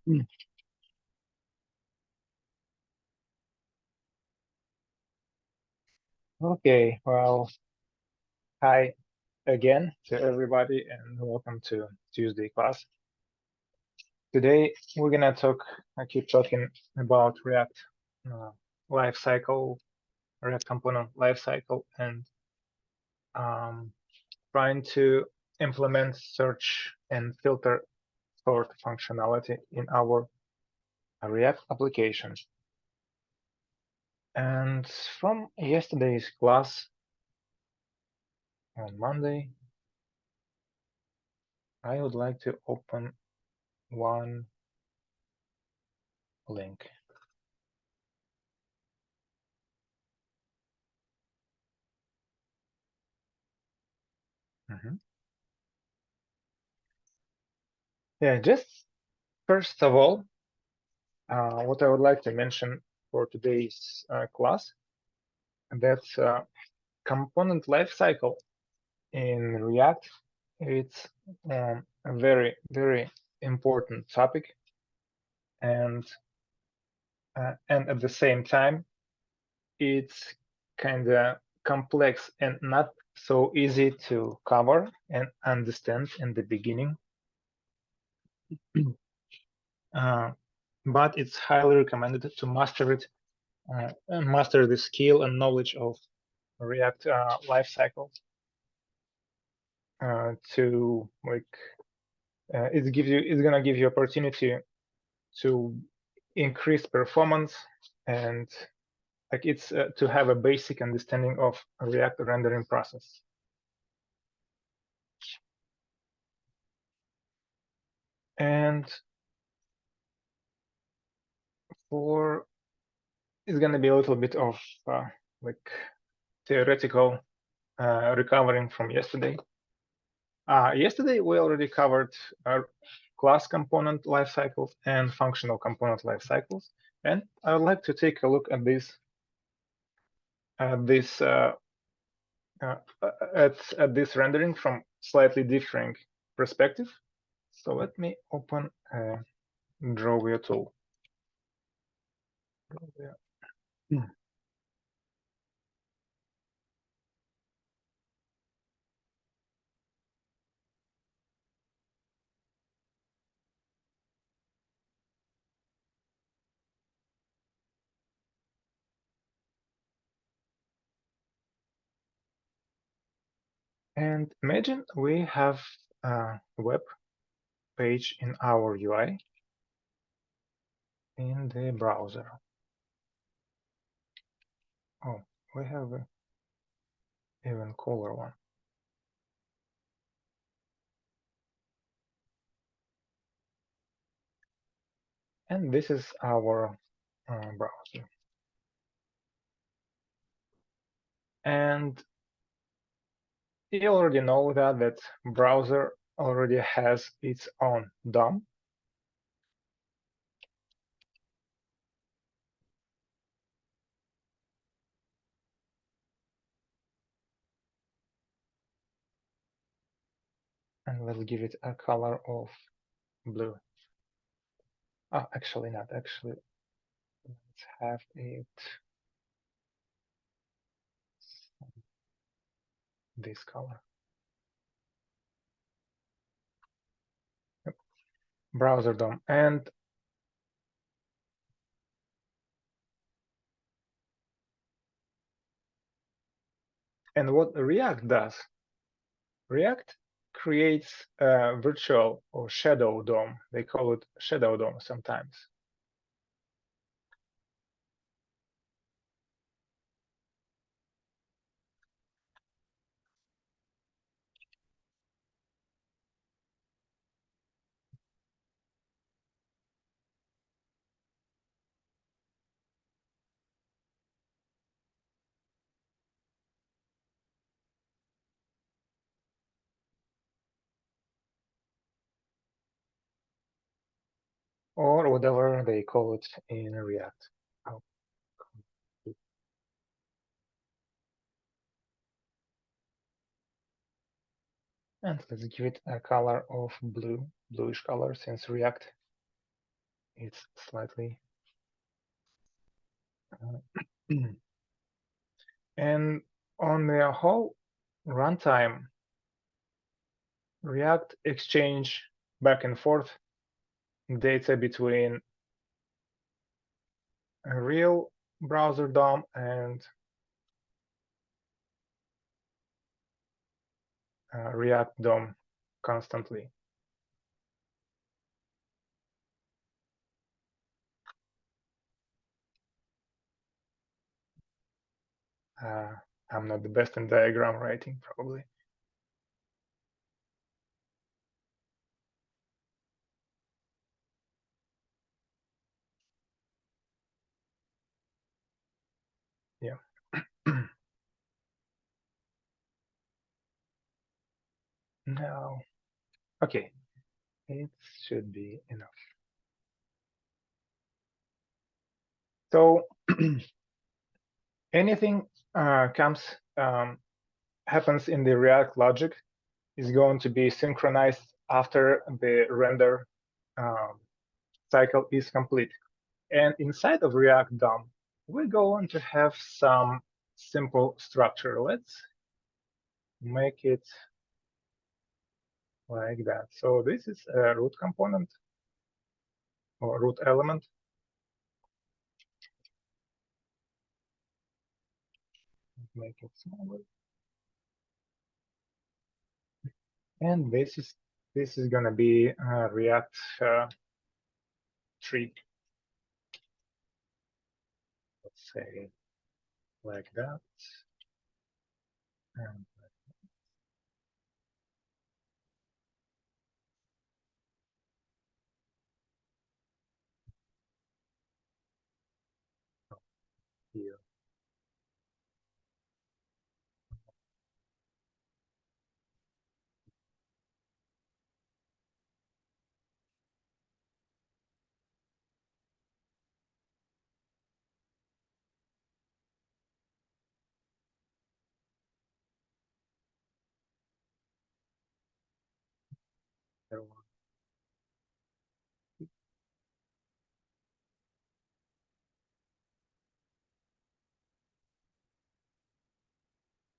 Mm. Okay, well, hi again to everybody and welcome to Tuesday class. Today we're gonna keep talking about React uh, life cycle, React component life cycle, and um, trying to implement search and filter sort functionality in our React application. And from yesterday's class on Monday, I would like to open one link. Mhm. Yeah, just first of all, what I would like to mention for today's class, that's component lifecycle in React. It's a very, very important topic, and at the same time, it's kind of complex and not so easy to cover and understand in the beginning. But it's highly recommended to master it, and master the skill and knowledge of React lifecycle to it's gonna give you opportunity to increase performance and it's to have a basic understanding of a React rendering process. And for it's gonna be a little bit of like theoretical recovering from yesterday. Yesterday, we already covered class component lifecycles and functional component lifecycles, and I would like to take a look at this at this rendering from slightly different perspective. So let me open Drawview tool. And imagine we have a web page in our UI in the browser. Oh, we have an even cooler one. And this is our browser. And you already know that browser already has its own DOM. And let's give it a color of blue. Oh, actually not. Actually, let's have it this color. Yep. Browser DOM. And what React does, React creates a virtual or shadow DOM. They call it shadow DOM sometimes. Or whatever they call it in React. Oh. And let's give it a color of blue, bluish color, since React it's slightly and on the whole runtime, React exchange back and forth data between a real browser DOM and React DOM constantly. I'm not the best in diagram writing, probably. Yeah. No. Okay. It should be enough. So anything happens in the React logic is going to be synchronized after the render cycle is complete. And inside of React DOM, we're going to have some simple structure. Let's make it like that. So this is a root component or root element. Make it smaller. And this is going to be a React tree. Let's say like that. And here.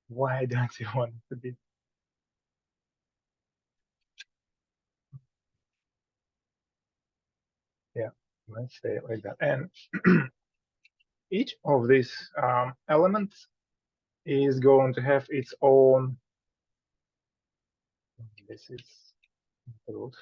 Why don't you want it to be? Yeah, let's say it like that. And each of these elements is going to have its own. This is the root.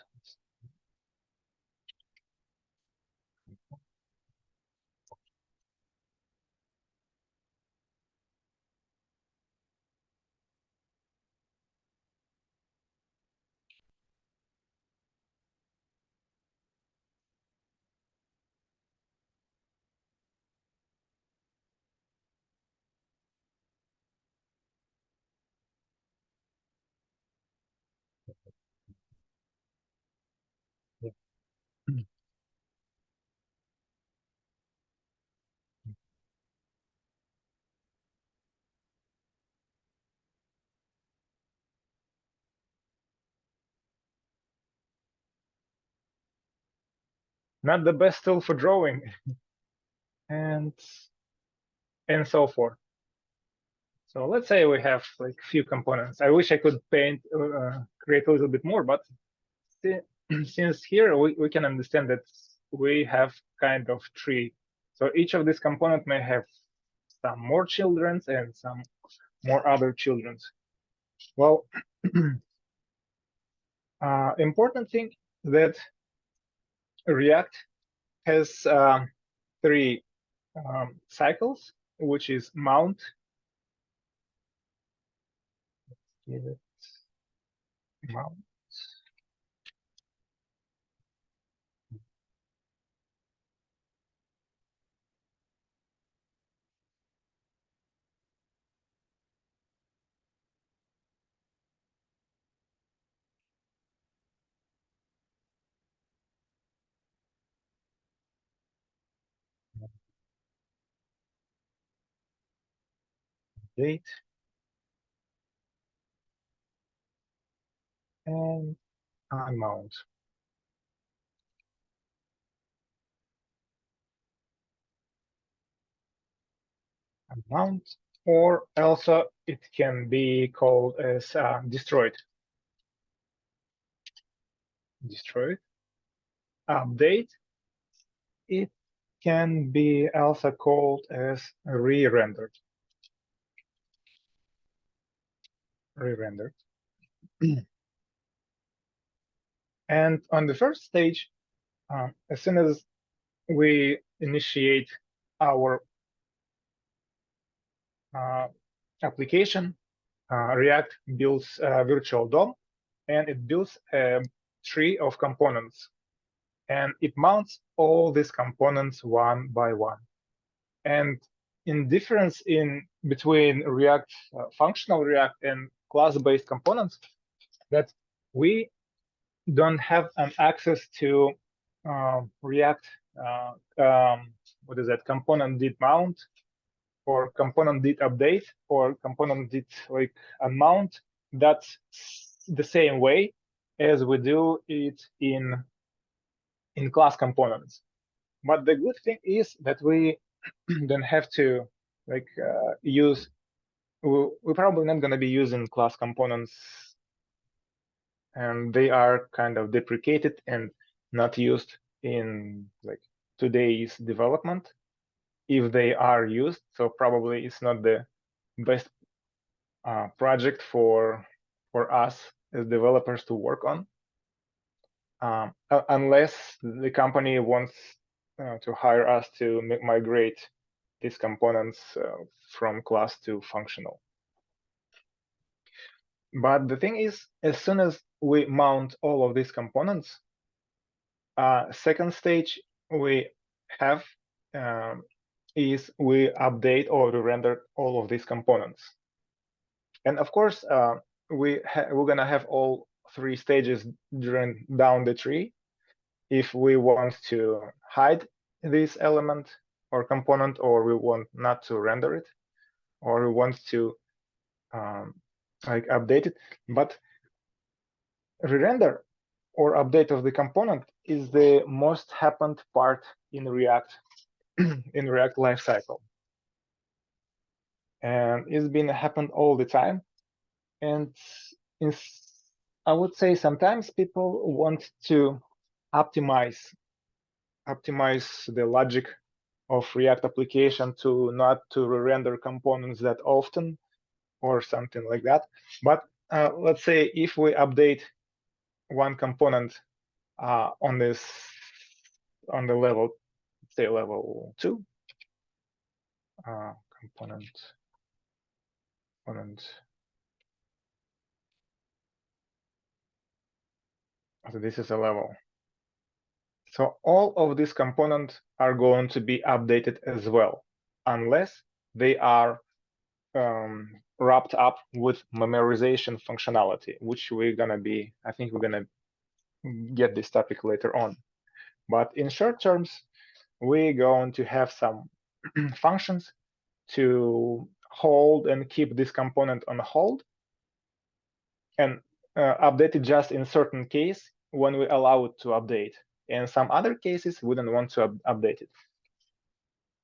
Yeah. Not the best tool for drawing, and so forth. So let's say we have like a few components. I wish I could create a little bit more, but since here we can understand that we have kind of tree. So each of these components may have some more children and some more other children. Well, important thing that React has three cycles, which is mount, give it mount, date, and unmount. mount, or also it can be called as destroyed. Destroyed. Update. It can be also called as re-rendered. Re-rendered. And on the first stage, as soon as we initiate our application, React builds a virtual DOM, and it builds a tree of components. And it mounts all these components one by one. And in difference in between React, functional React and class-based components, that we don't have an access to React, what is that, component did mount, or component did update, or component did like unmount. That's the same way as we do it in class components. But the good thing is that we don't have to like use. We're probably not going to be using class components, and they are kind of deprecated and not used in like today's development. If they are used, so probably it's not the best project for us as developers to work on, unless the company wants to hire us to migrate these components from class to functional. But the thing is, as soon as we mount all of these components, second stage we have is we update or render all of these components. And of course, we're gonna have all three stages down the tree. If we want to hide this element or component, or we want not to render it, or we want to like update it. But re-render or update of the component is the most happened part in React in React lifecycle, and it's been happened all the time. And I would say sometimes people want to optimize the logic of React application to not to re-render components that often or something like that. But let's say if we update one component on the level, say level 2, component. So this is a level. So all of these components are going to be updated as well, unless they are wrapped up with memorization functionality, which we're gonna be, I think we're gonna get this topic later on. But in short terms, we're going to have some functions to hold and keep this component on hold, and update it just in certain case when we allow it to update. In some other cases, we don't want to update it.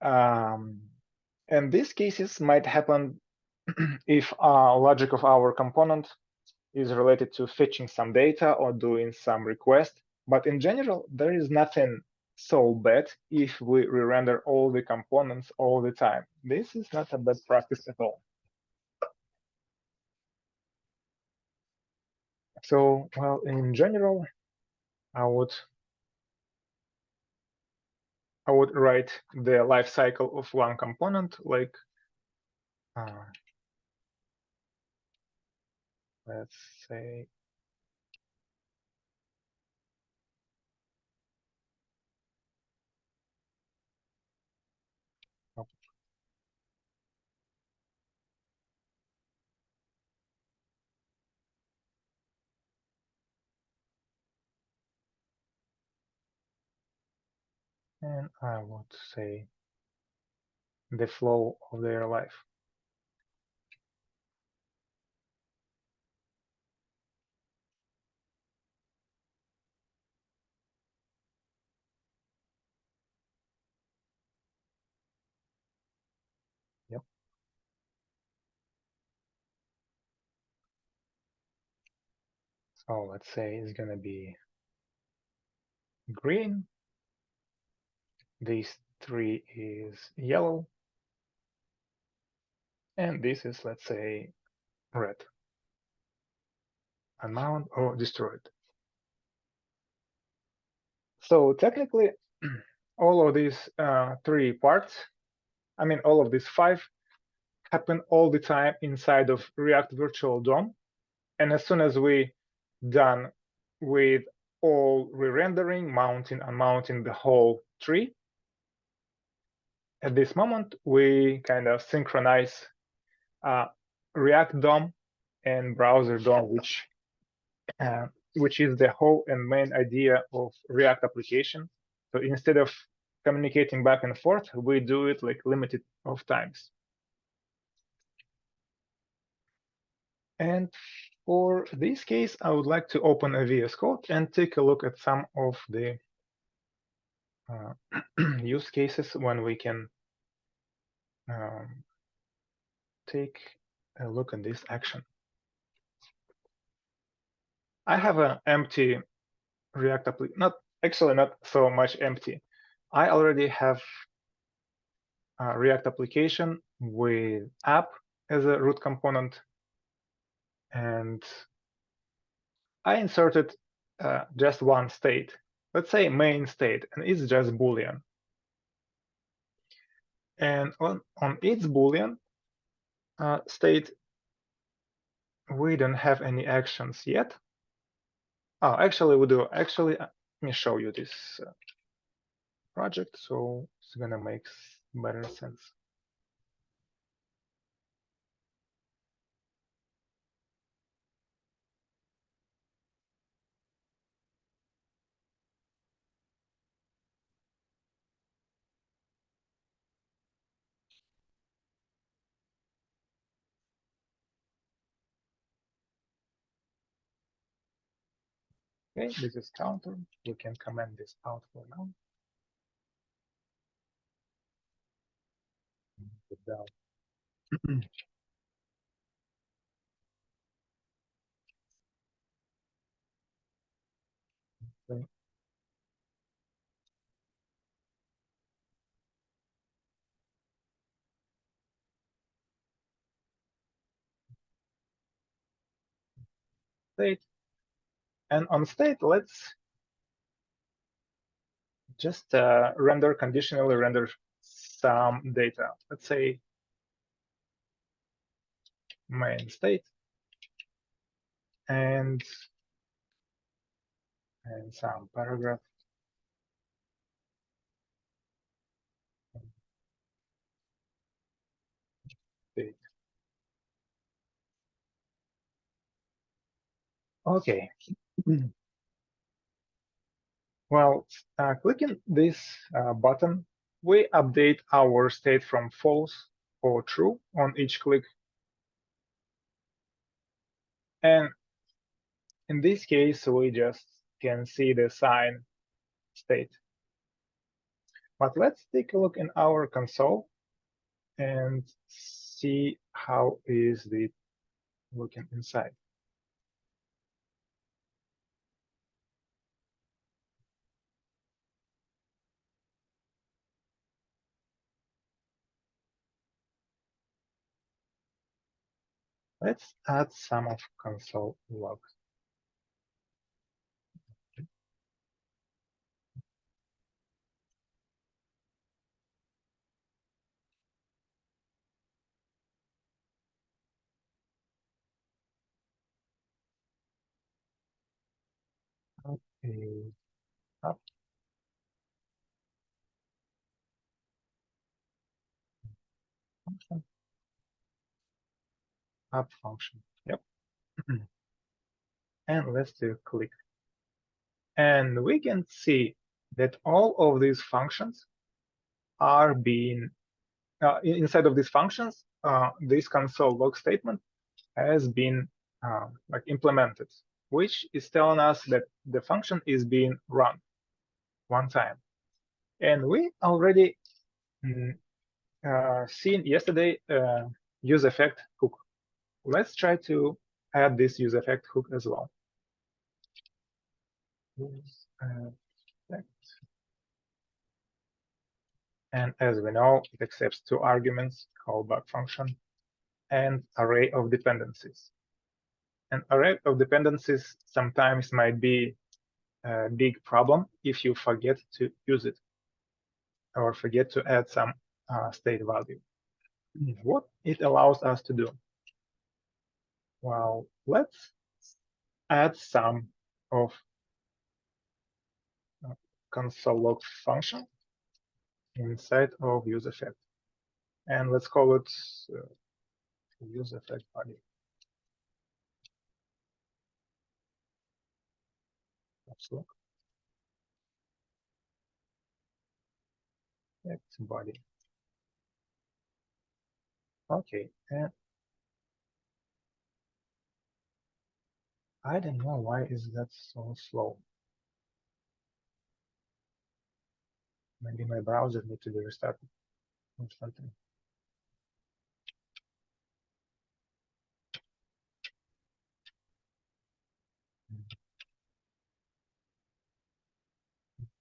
And these cases might happen if logic of our component is related to fetching some data or doing some request. But in general, there is nothing so bad if we re-render all the components all the time. This is not a bad practice at all. So, well, in general, I would write the life cycle of one component like let's say and I would say the flow of their life. Yep. So let's say it's gonna be green. This tree is yellow. And this is, let's say, red. Unmount or destroyed. So technically, all of these three parts, I mean, all of these five happen all the time inside of React Virtual DOM. And as soon as we done with all re-rendering, mounting, unmounting the whole tree, at this moment, we kind of synchronize React DOM and browser DOM, which is the whole and main idea of React application. So instead of communicating back and forth, we do it like limited of times. And for this case, I would like to open a VS Code and take a look at some of the use cases when we can take a look at this action. I have an empty React application, not so much empty. I already have a React application with app as a root component, and I inserted just one state, let's say main state, and it's just Boolean. And on its Boolean state, we don't have any actions yet. Oh, actually we do. Actually, let me show you this project, so it's gonna make better sense. Okay, this is counter. We can comment this out for now. Put down. Okay. State. And on state, let's just conditionally render some data. Let's say main state and some paragraph. State. Okay. Well, clicking this button, we update our state from false or true on each click. And in this case, we just can see the sign state. But let's take a look in our console and see how is it looking inside. Let's add some of console logs. Okay, up function, up function. Yep. And let's do click. And we can see that all of these functions are being inside of these functions. This console log statement has been like implemented, which is telling us that the function is being run one time. And we already seen yesterday use effect hook. Let's try to add this use effect hook as well. use effect. And as we know, it accepts two arguments, callback function, and array of dependencies. An array of dependencies sometimes might be a big problem if you forget to use it or forget to add some state value. What it allows us to do? Well, let's add some of console log function inside of use effect. And let's call it use effect body. Let's look. It's body. Okay, and I don't know why is that so slow. Maybe my browser needs to be restarted or something.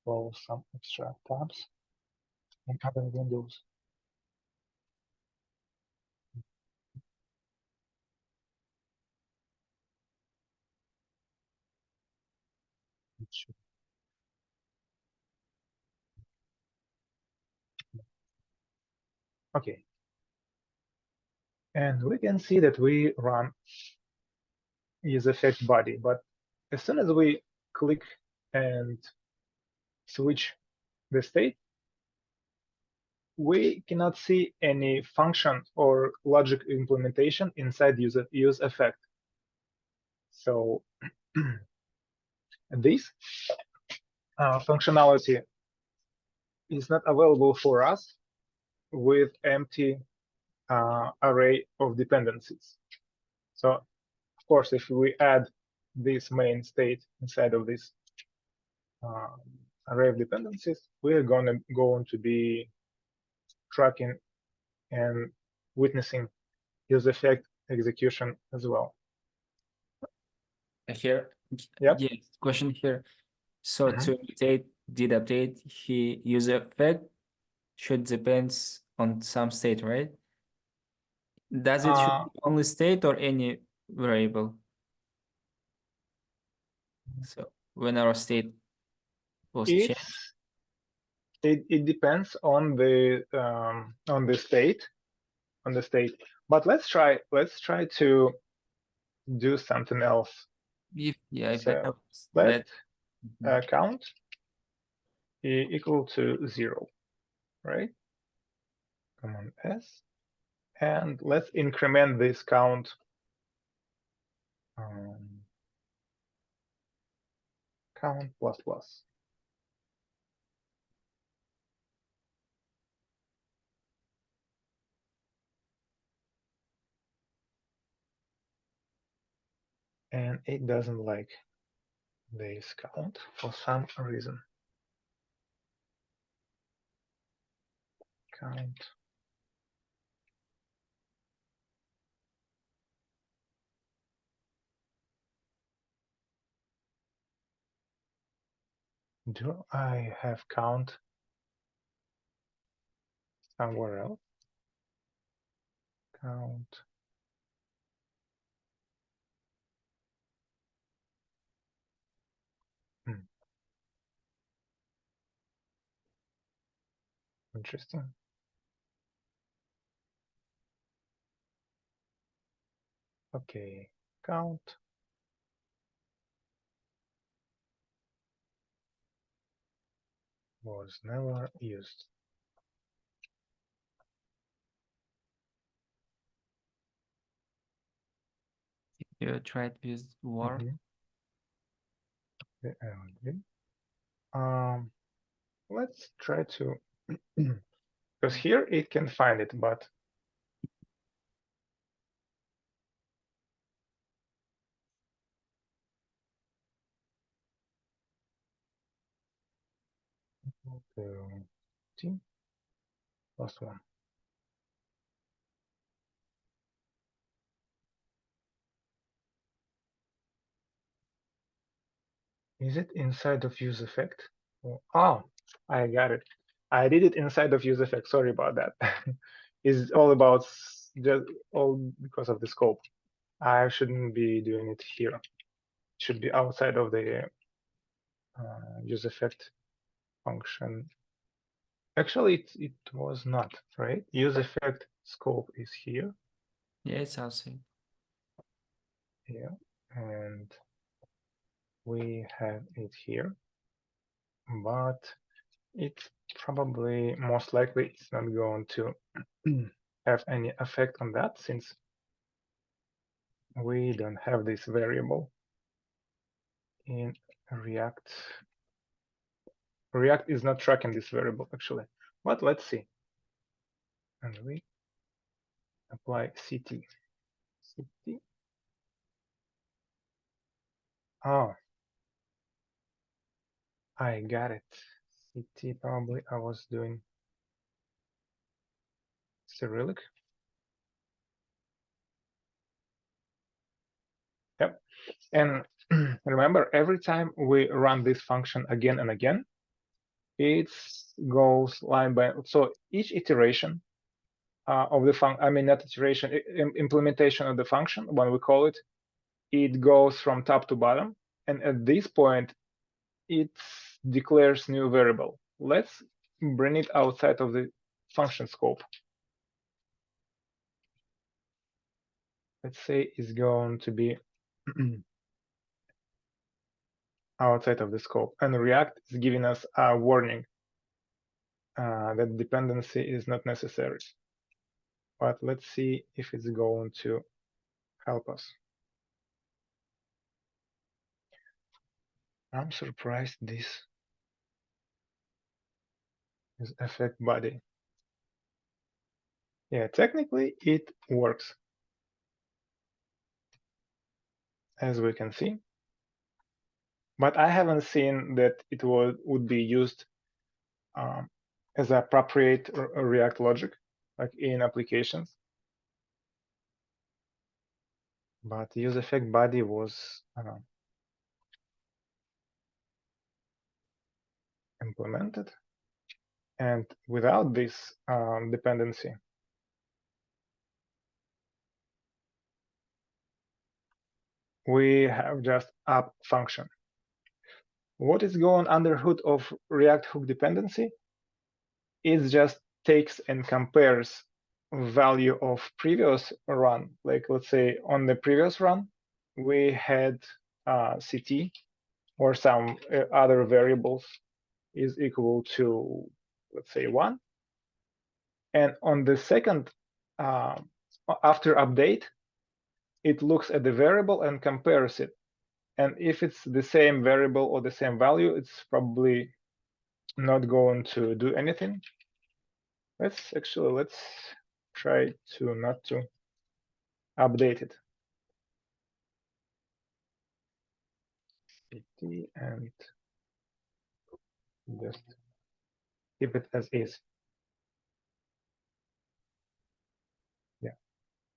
Close some extra tabs in other windows. Okay. And we can see that we run use effect body, but as soon as we click and switch the state, we cannot see any function or logic implementation inside use effect. So this functionality is not available for us with empty array of dependencies. So of course, if we add this main state inside of this array of dependencies, we're going to be tracking and witnessing use effect execution as well. Here, Yep. yes, question here. So to imitate did update, he use effect should depends on some state, right? Does it should be only state or any variable? So when our state was changed, it depends on the state, But let's try to do something else. if I So have let that. count equal to 0, right? Command S, and let's increment this count count plus plus. And it doesn't like this count for some reason. Count. Do I have count somewhere else? Count. Interesting. Okay, count was never used. You tried with war. Let's try to, because here it can find it, but T plus 1. Is it inside of use effect? Oh, I got it. I did it inside of use effect. Sorry about that. It's all about just all because of the scope. I shouldn't be doing it here. It should be outside of the use effect function. Actually, it was not, right? Use effect scope is here. Yeah, it's outside. Yeah, and we have it here, but it's probably most likely it's not going to have any effect on that since we don't have this variable in React. React is not tracking this variable actually, but let's see. And we apply CT. CT. Oh, I got it. CT probably I was doing Cyrillic. Yep. And remember, every time we run this function again and again, it goes line by. So each iteration of the function, I mean, not iteration, implementation of the function, when we call it, it goes from top to bottom. And at this point, it declares new variable. Let's bring it outside of the function scope. Let's say it's going to be outside of the scope. And React is giving us a warning that dependency is not necessary. But let's see if it's going to help us. I'm surprised this is effect body. Yeah, technically it works, as we can see. But I haven't seen that it would be used as appropriate React logic, like in applications. But use effect body was implemented, and without this dependency, we have just app function. What is going under hood of React hook dependency? It just takes and compares value of previous run. Like let's say on the previous run, we had CT or some other variables is equal to, let's say, 1. And on the second, after update, it looks at the variable and compares it. And if it's the same variable or the same value, it's probably not going to do anything. Let's try to not to update it. And just keep it as is. Yeah.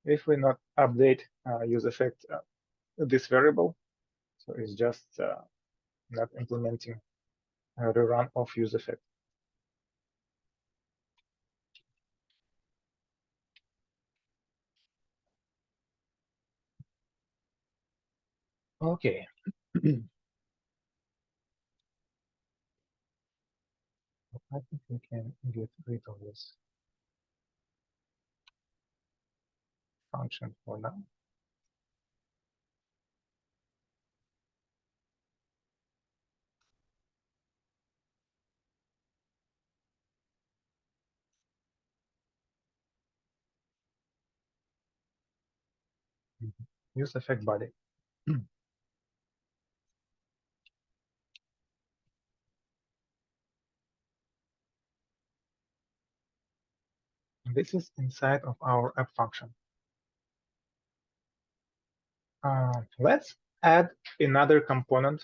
If we not update use effect this variable, so it's just not implementing the run of use effect. Okay. I think we can get rid of this function for now. Use effect body. This is inside of our app function. Let's add another component.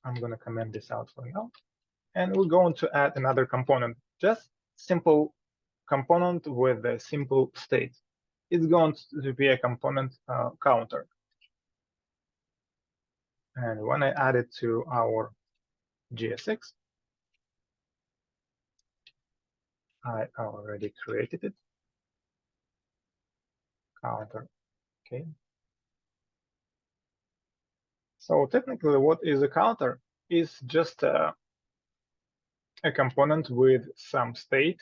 I'm going to comment this out for now. And we're going to add another component, just simple component with a simple state. It's going to be a component counter. And when I add it to our GSX, I already created it. Counter, okay. So technically, what is a counter is just a component with some state.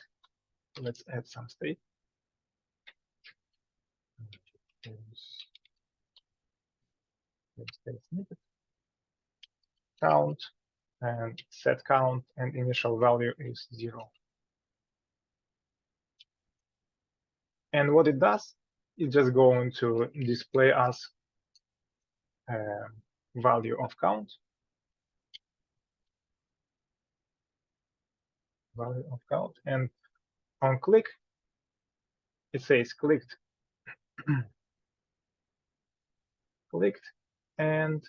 Let's add some state. Count and set count, and initial value is 0. And what it does, it's just going to display us value of count, and on click, it says clicked, clicked, and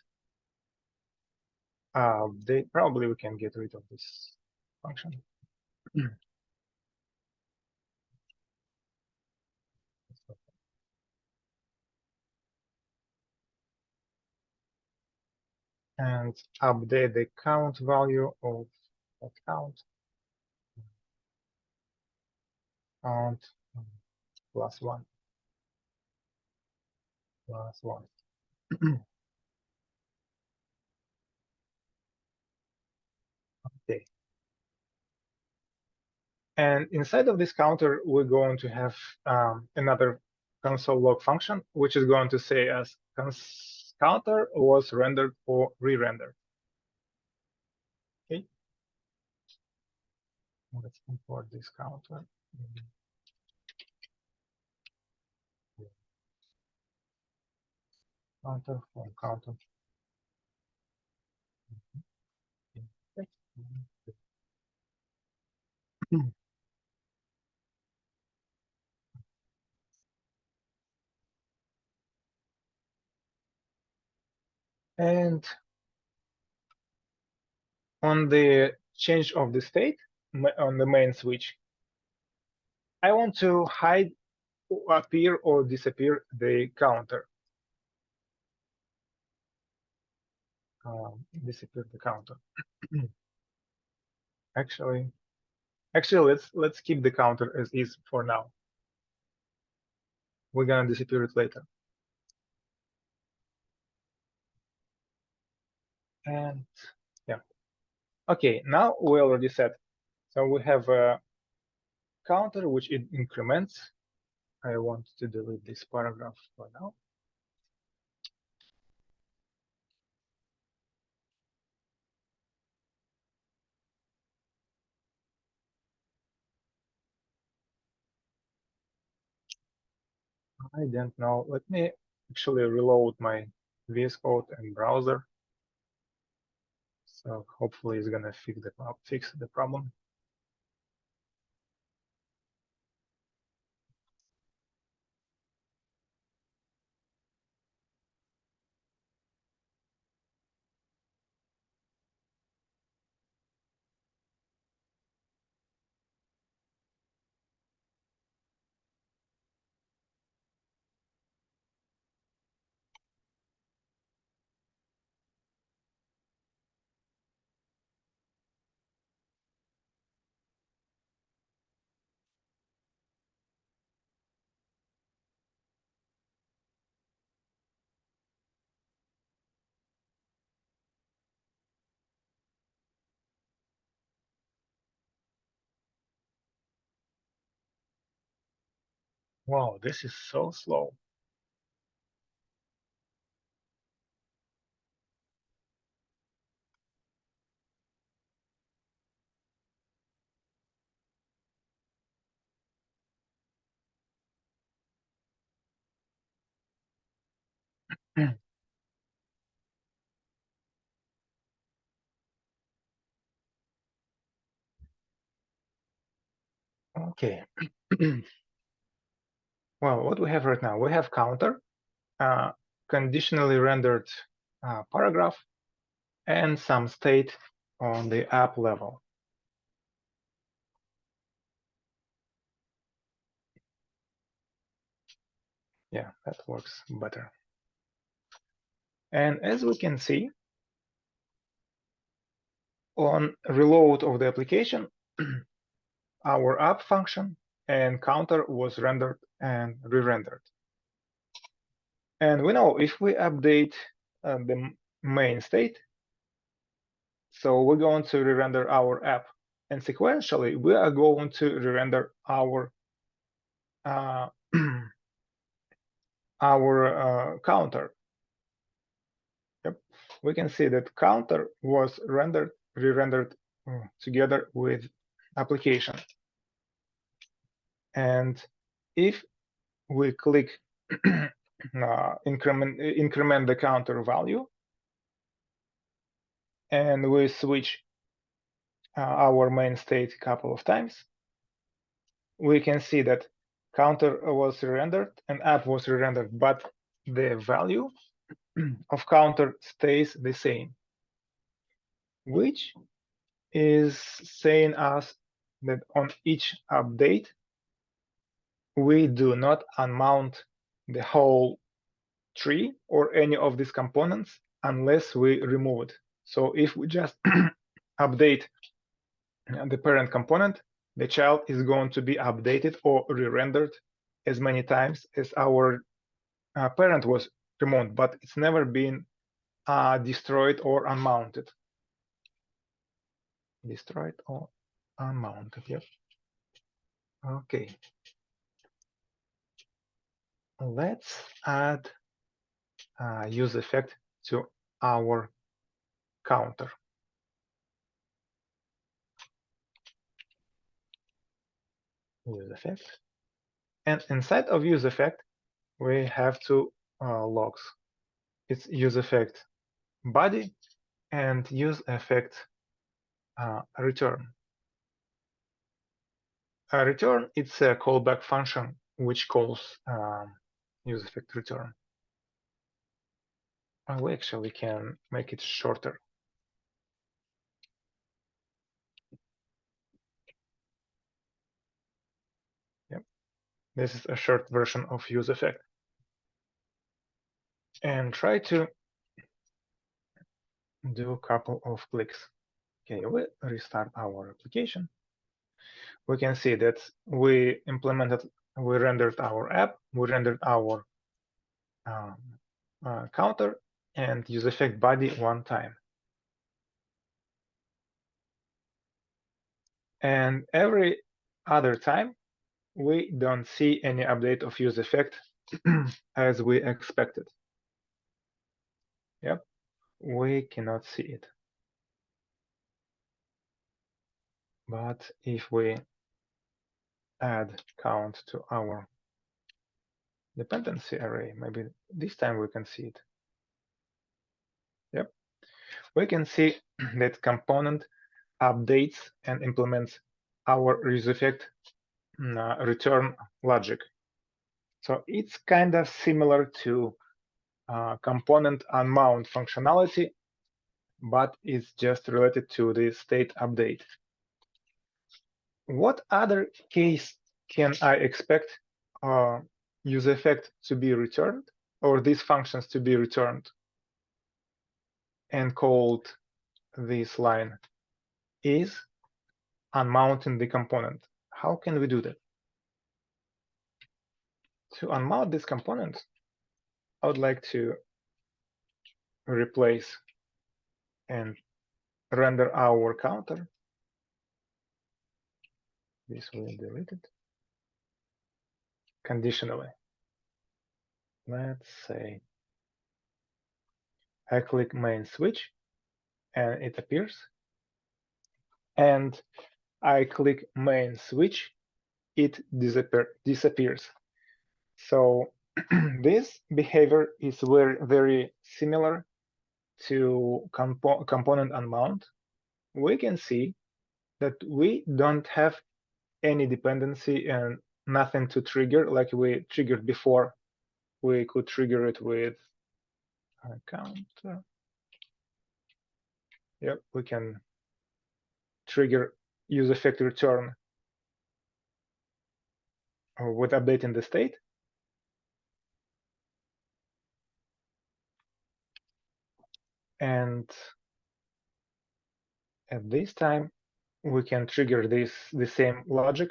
probably we can get rid of this function. And update the count value of that count +1 +1. Okay. And inside of this counter, we're going to have another console log function, which is going to say as counter was rendered or re-rendered. Okay. Let's import this counter. Counter from counter. And on the change of the state on the main switch, I want to hide, appear, or disappear the counter. Disappear the counter. Actually, let's keep the counter as is for now. We're gonna disappear it later. And yeah, okay. Now we already set. So we have a counter which it increments. I want to delete this paragraph for now. I don't know. Let me actually reload my VS Code and browser. So hopefully it's gonna fix the problem. Wow, this is so slow. Okay. Well, what we have right now, we have counter, conditionally rendered paragraph, and some state on the app level. Yeah, that works better. And as we can see, On reload of the application, our app function and counter was rendered and re-rendered. And we know if we update the main state, so we're going to re-render our app, and sequentially we are going to re-render our counter. Yep, we can see that counter was re-rendered together with application. And if we click increment the counter value, and we switch our main state a couple of times, we can see that counter was rendered and app was rendered, but the value of counter stays the same, which is saying us that on each update, we do not unmount the whole tree or any of these components unless we remove it. So if we just update the parent component, the child is going to be updated or re-rendered as many times as our parent was removed, but it's never been destroyed or unmounted. Destroyed or unmounted, yep. Okay. Let's add use effect to our counter. Use effect. And inside of use effect, we have two logs. It's use effect body and use effect return. Return, it's a callback function which calls use effect return. We actually can make it shorter. Yep. This is a short version of use effect. And try to do a couple of clicks. Okay, we restart our application. We can see that we rendered our app, we rendered our counter and use effect body one time. And every other time, we don't see any update of use effect as we expected. Yep, we cannot see it. But if we add count to our dependency array, maybe this time we can see it. Yep, we can see that component updates and implements our use effect return logic. So it's kind of similar to component unmount functionality, but it's just related to the state update. What other case can I expect use effect to be returned or these functions to be returned and called this line is unmounting the component? How can we do that? To unmount this component, I would like to replace and render our counter. This will be deleted conditionally. Let's say I click main switch and it appears. And I click main switch, it disappears. So this behavior is very similar to component unmount. We can see that we don't have any dependency and nothing to trigger like we triggered before. We could trigger it with a counter. Yep, we can trigger use effect return with updating the state. And At this time, we can trigger the same logic,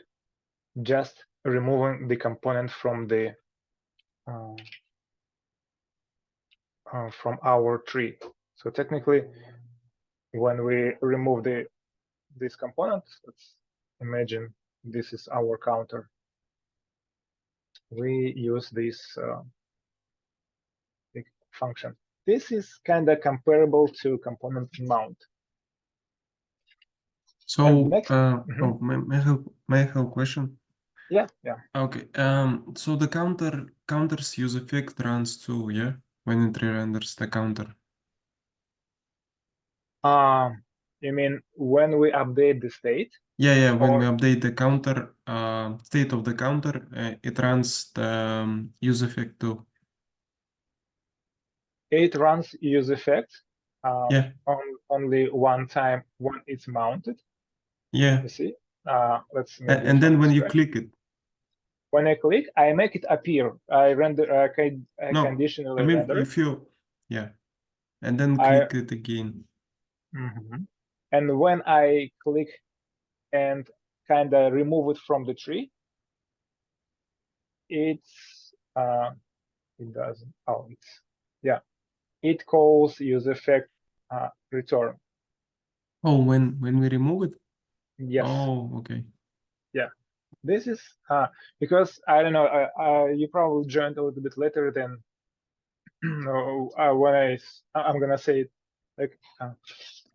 just removing the component from the from our tree. So technically, when we remove this component, let's imagine this is our counter. We use this function. This is kind of comparable to component mount. So, next, oh, may I have a question? Yeah. Okay. So the counter's use effect runs too, yeah, when it re-renders the counter. You mean when we update the state? Yeah. When we update the counter, state of the counter, it runs the use effect too. It runs use effect Yeah. only one time when it's mounted. Yeah. You see? Let's maybe And then when you scratch. click it. When I click, I make it appear. I render. I No, conditionally I mean render it. if you, yeah, and then click it again. And when I click and kind of remove it from the tree, it's it doesn't. Oh, it's yeah. It calls use effect return. Oh, when we remove it? Yes. Oh, okay. Yeah. This is because I don't know. You probably joined a little bit later than when I'm gonna say it like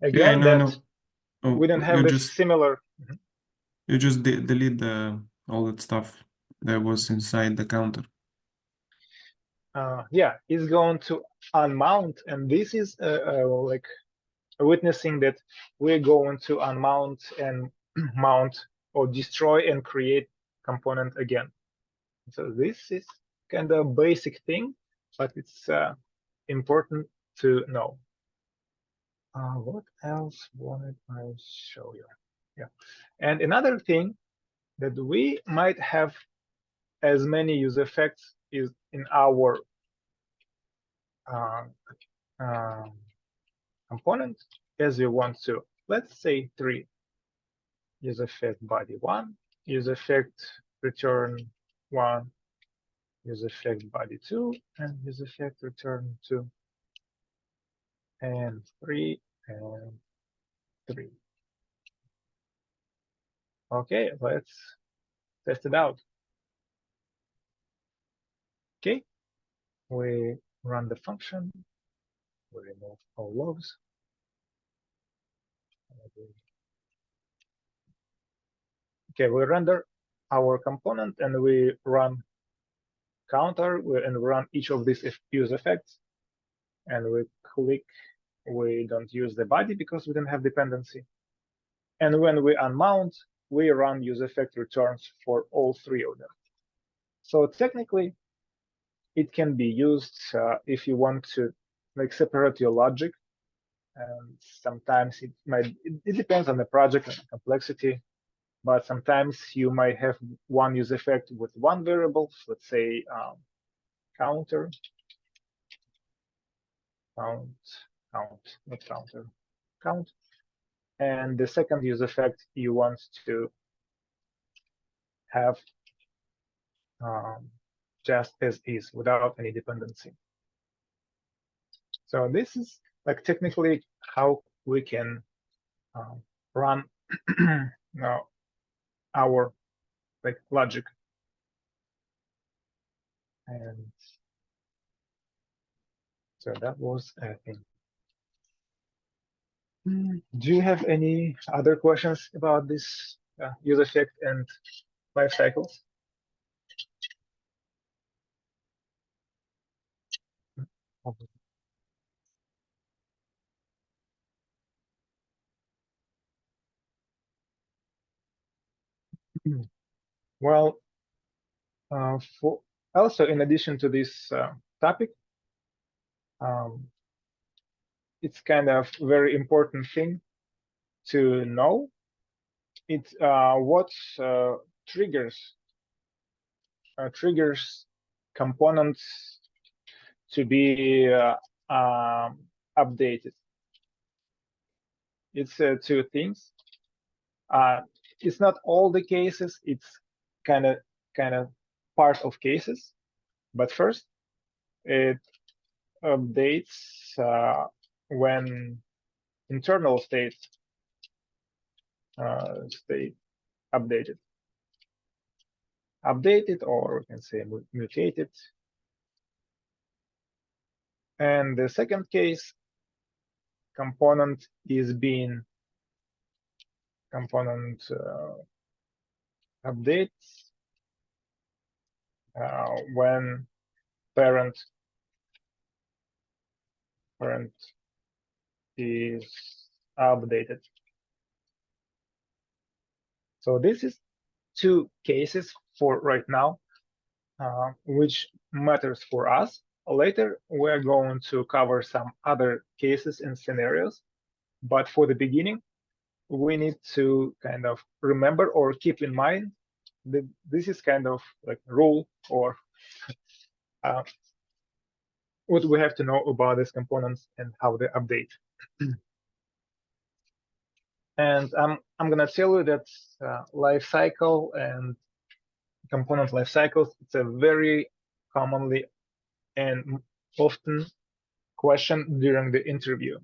again that Oh, we don't have this similar. You just delete all that stuff that was inside the counter. Yeah, it's going to unmount, and this is like witnessing that we're going to unmount and mount or destroy and create component again. So this is kind of basic thing, but it's important to know. What else wanted I show you? Yeah, and another thing that we might have as many use effects is in our component as we want to. Let's say 3. Use effect body 1, use effect return 1, use effect body 2, and use effect return 2, and 3, and 3. Okay, let's test it out. Okay, we run the function, we remove all logs. Okay, we render our component and we run counter and run each of these use effects, and we click. We don't use the body because we don't have dependency. And when we unmount, we run use effect returns for all 3 of them. So technically, it can be used if you want to like separate your logic. And sometimes it depends on the project and complexity, but sometimes you might have one use effect with one variable, let's say counter, count. And the second use effect you want to have just as is without any dependency. So this is like technically how we can run our like logic. And so that was a thing. Do you have any other questions about this use effect and life cycles? Well, for also in addition to this topic, it's kind of very important thing to know. It's what triggers components to be updated. It's two things. It's not all the cases. It's kind of part of cases. But first, it updates when internal state updated, or we can say mutated. And the second case, component updates when parent is updated. So this is two cases for right now, which matters for us. Later, we're going to cover some other cases and scenarios, but for the beginning, we need to kind of remember or keep in mind that this is kind of like rule or what we have to know about these components and how they update. And I'm gonna tell you that lifecycle and component lifecycles, it's a very commonly and often question during the interview.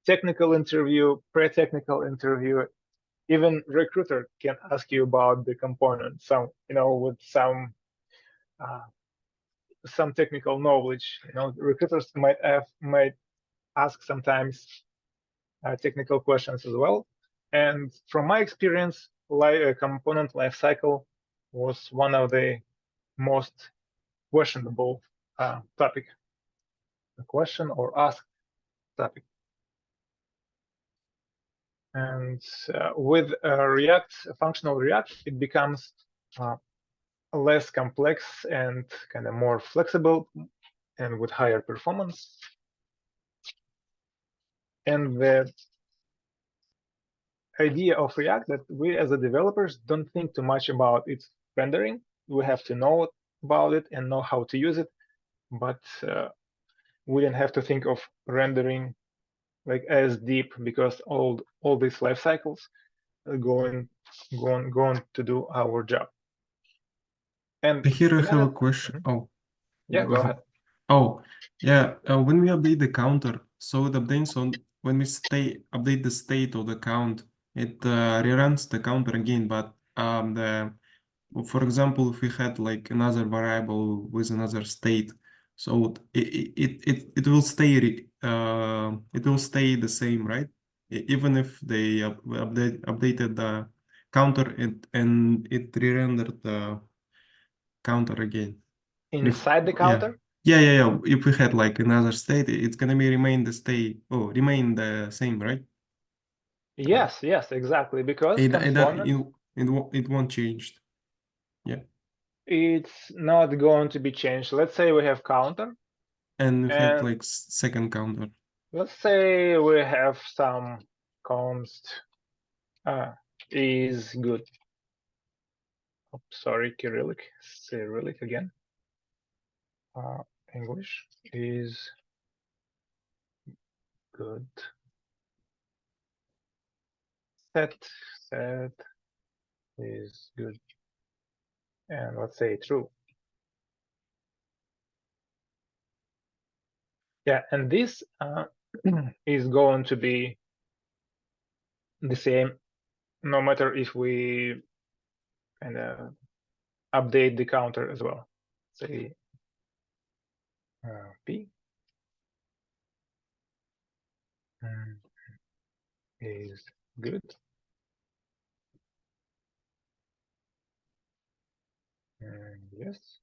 Technical interview, pre-technical interview, even recruiter can ask you about the component, with some technical knowledge. Recruiters might ask sometimes technical questions as well. And from my experience, component lifecycle was one of the most questionable topic, a question or asked topic. And with React, functional React, it becomes less complex and kind of more flexible and with higher performance. And the idea of React that we as the developers don't think too much about its rendering. We have to know about it and know how to use it, but we don't have to think of rendering like as deep, because all these life cycles are going to do our job. And Here I have a question. Oh, yeah, go ahead. Oh, yeah. When we update the counter, so it updates on when we update the state of the count, it reruns the counter again. But for example, if we had like another variable with another state, so it will stay the same, right? Even if they updated the counter and it re-rendered the counter again. Inside the counter? Yeah. If we had like another state, it's gonna remain the same, right? Yes, exactly. Because it won't change. Yeah. It's not going to be changed. Let's say we have counter. And we had like second counter. Let's say we have some const is good. Oh, sorry, Cyrillic again. English is good. Set is good. And let's say true. Yeah, and this is going to be the same no matter if we kind of update the counter as well. Say p is good. Yes.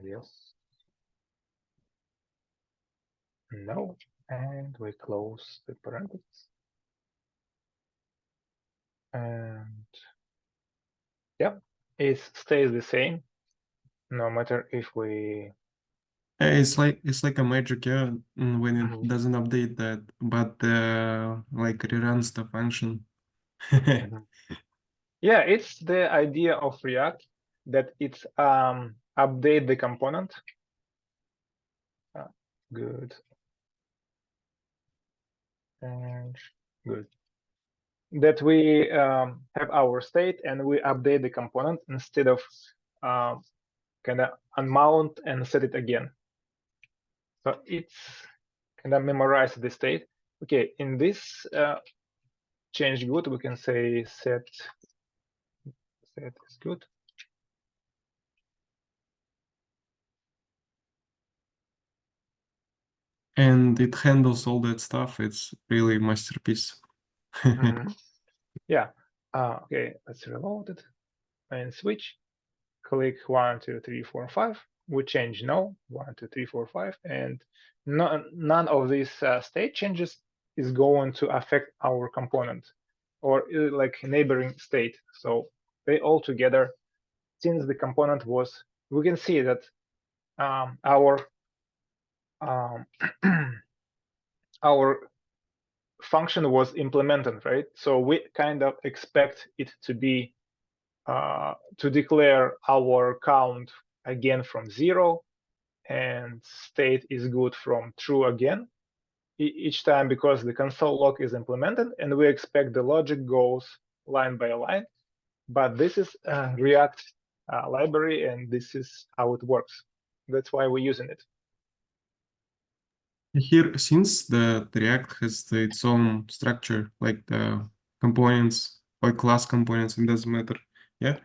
Yes. No. And we close the parentheses. And yeah, it stays the same no matter if we. It's like a magic, yeah, when it doesn't update that, but like reruns the function. Yeah, it's the idea of React that it's update the component. Good. And good. That we have our state and we update the component instead of kind of unmount and set it again. So it's kind of memorize the state. Okay, in this change good, we can say set is good. And it handles all that stuff. It's really a masterpiece. Yeah. Okay, let's reload it and switch. Click 1, 2, 3, 4, 5. We change no 1, 2, 3, 4, 5, and none of these state changes is going to affect our component or like neighboring state. So they all together, since the component was, we can see that our our function was implemented, right? So we kind of expect it to be to declare our count again from 0 and state is good from true again each time, because the console log is implemented and we expect the logic goes line by line. But this is a React library and this is how it works. That's why we're using it. Here, since the React has its own structure, like the components or class components, it doesn't matter. Yeah.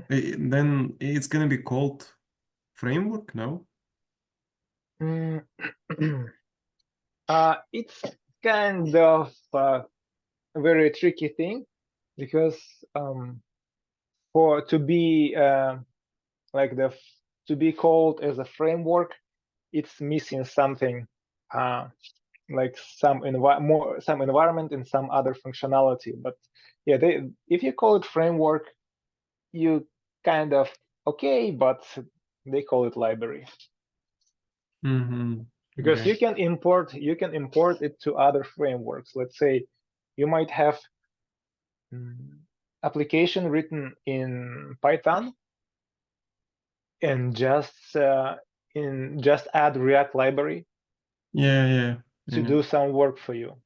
Then it's gonna be called framework, no? It's kind of a very tricky thing because for to be like to be called as a framework, it's missing something like some environment and some other functionality. But yeah, if you call it framework, you kind of okay, but they call it library. Because Okay. you can import it to other frameworks. Let's say you might have application written in Python and just add React library Yeah. to do some work for you.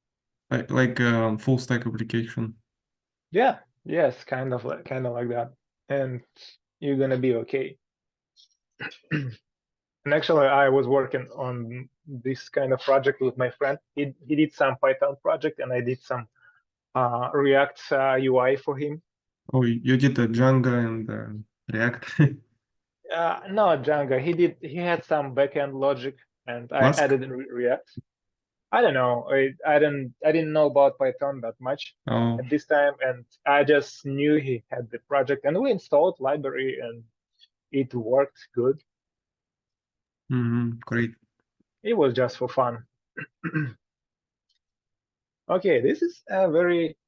Like full stack application. Yeah, yes, kind of like that. And you're gonna be okay. And actually, I was working on this kind of project with my friend. He did some Python project, and I did some React UI for him. Oh, you did the Django and React. No, Django. He had some backend logic, and I Flask? added in React. I don't know. I didn't know about Python that much at this time, and I just knew he had the project, and we installed library, and it worked good. Great. It was just for fun. Okay, this is very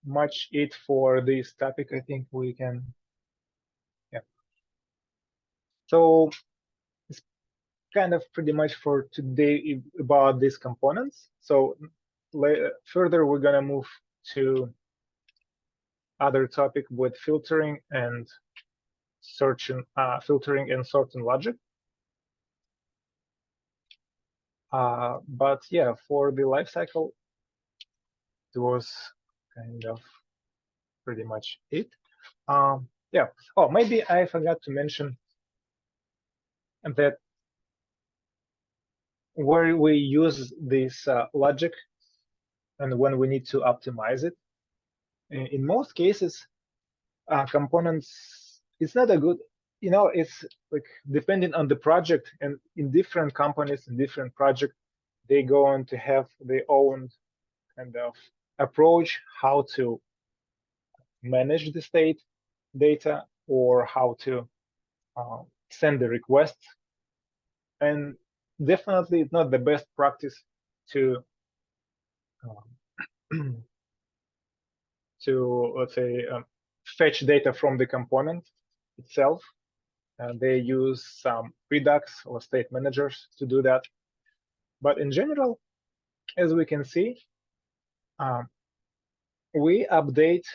much it for this topic. I think we can, yeah. So it's kind of pretty much for today about these components. So further, we're gonna move to other topic with filtering and sorting logic. But yeah, for the lifecycle, it was kind of pretty much it. Yeah. Oh, maybe I forgot to mention that where we use this logic and when we need to optimize it. In most cases, components, it's not a good, it's like depending on the project, and in different companies, in different projects, they go on to have their own kind of approach how to manage the state data or how to send the requests. And definitely it's not the best practice to let's say fetch data from the component itself. They use some Redux or state managers to do that. But in general, as we can see, we update,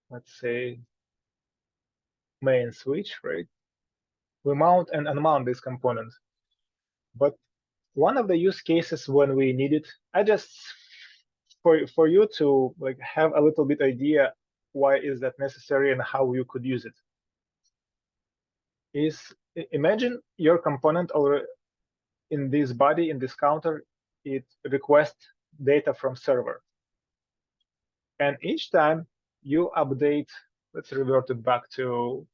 let's say, main switch, right? We mount and unmount this component. But one of the use cases when we need it, I just for you to like have a little bit idea why is that necessary and how you could use it. Is imagine your component or in this body, in this counter, it requests data from server. And each time you update, let's revert it back to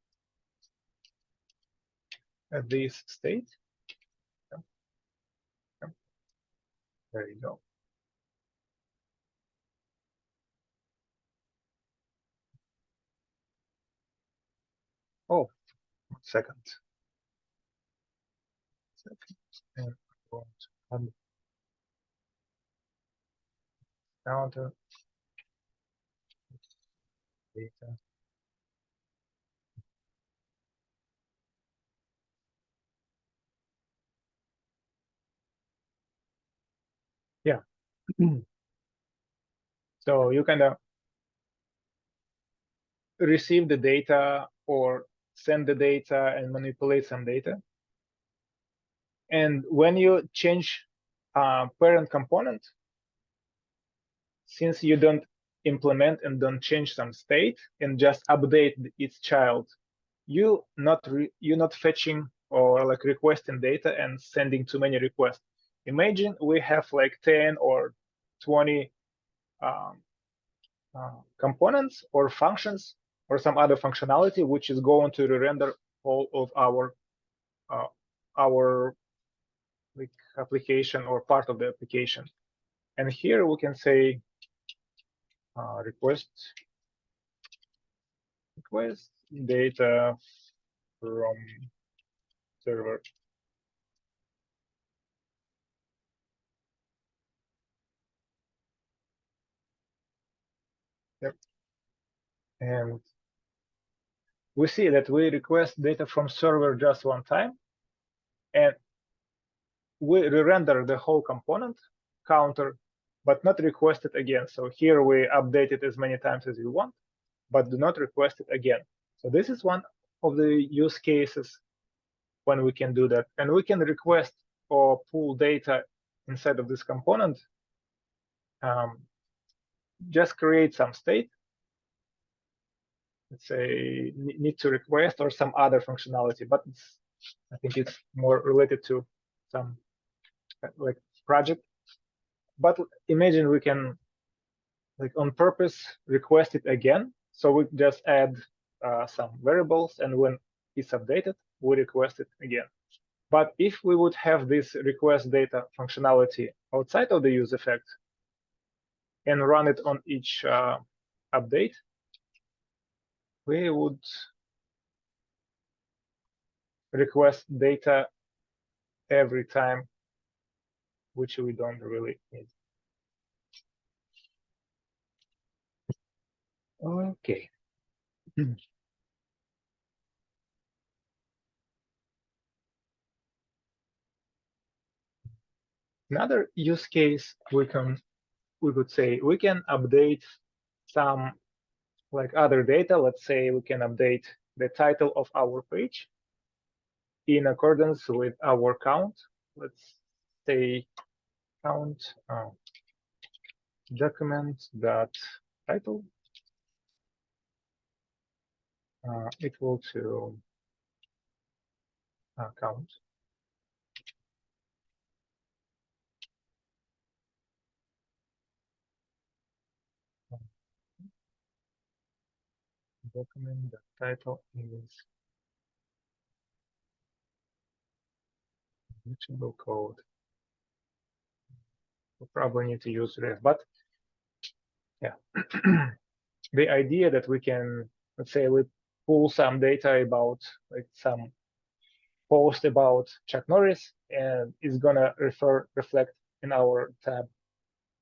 this state. There you go. Oh, 1 second. And counter data. Yeah. So you kind of receive the data or send the data and manipulate some data. And when you change parent component, since you don't implement and don't change some state and just update its child, you're not fetching or like requesting data and sending too many requests. Imagine we have like 10 or 20 components or functions or some other functionality which is going to render all of our like application or part of the application. And here we can say request data from server. Yep. And we see that we request data from server just one time, and we re-render the whole component counter, but not request it again. So here we update it as many times as you want, but do not request it again. So this is one of the use cases when we can do that. And we can request or pull data inside of this component, just create some state, let's say need to request or some other functionality, but I think it's more related to some like project. But imagine we can like on purpose request it again. So we just add some variables, and when it's updated, we request it again. But if we would have this request data functionality outside of the use effect and run it on each update, we would request data every time, which we don't really need. Okay. Another use case we could say we can update some like other data. Let's say we can update the title of our page in accordance with our count. Let's say count document dot title equal to count. Document the title is reachable code. We probably need to use ref, but yeah. The idea that we can, let's say, we pull some data about like some post about Chuck Norris, and it's gonna reflect in our tab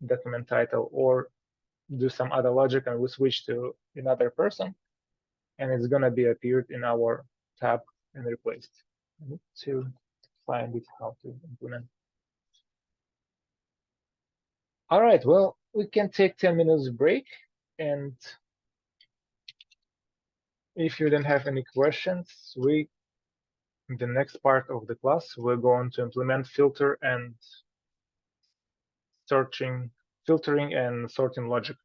document title, or do some other logic and we switch to another person, and it's gonna be appeared in our tab and replaced. I need to find it how to implement. All right, well, we can take 10 minutes break, and if you don't have any questions, in the next part of the class, we're going to implement filter and searching filtering and sorting logic.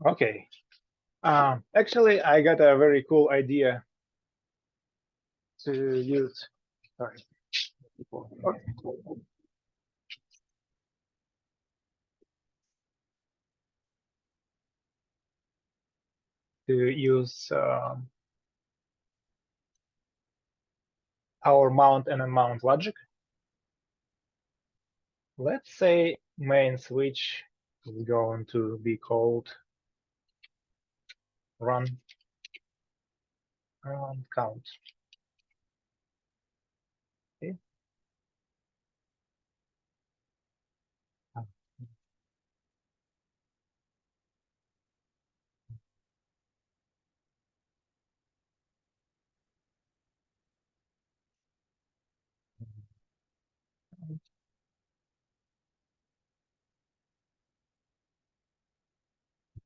Okay. Actually, I got a very cool idea to use. Sorry. To use our mount and unmount logic. Let's say main switch is going to be called run count. Okay.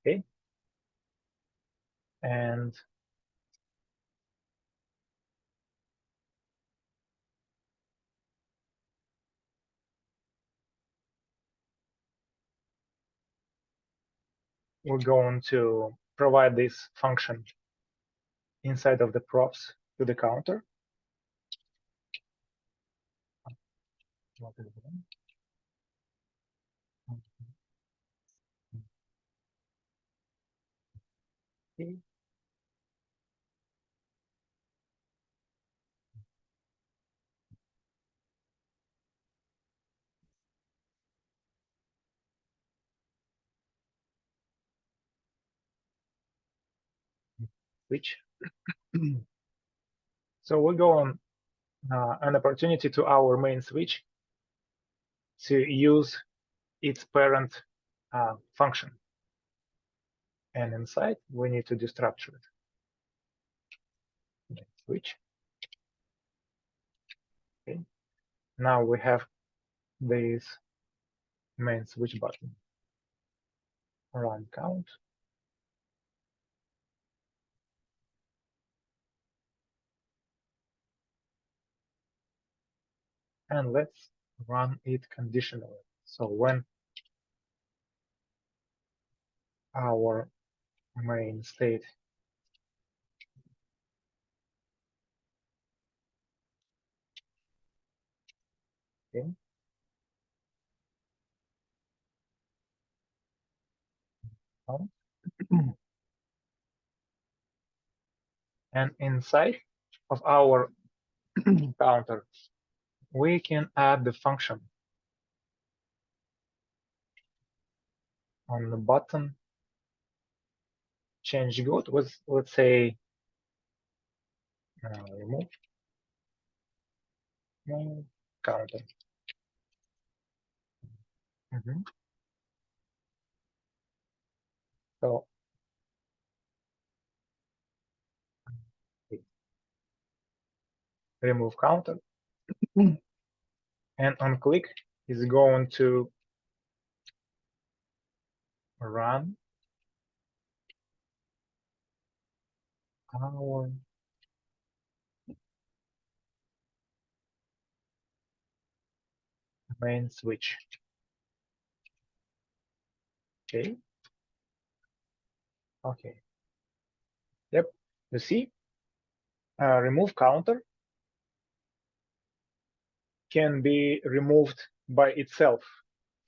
Okay. And we're going to provide this function inside of the props to the counter. Okay. Switch. So we go on an opportunity to our main switch to use its parent function. And inside, we need to destructure it. Switch. Okay. Now we have this main switch button. Run count. And let's run it conditionally. So when our main state okay, and inside of our counter, we can add the function on the button change good with, let's say, remove counter. So remove counter, and on click is going to run our main switch. Okay. Okay. Yep. You see, remove counter can be removed by itself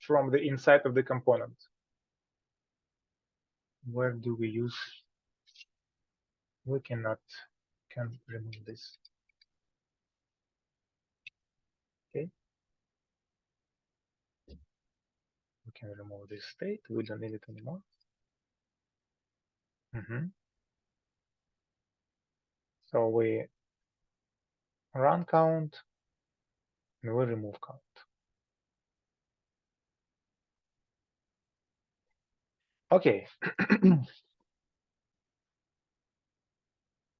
from the inside of the component. Where do we use? We can remove this. Okay. We can remove this state. We don't need it anymore. So we run count and we remove count. Okay.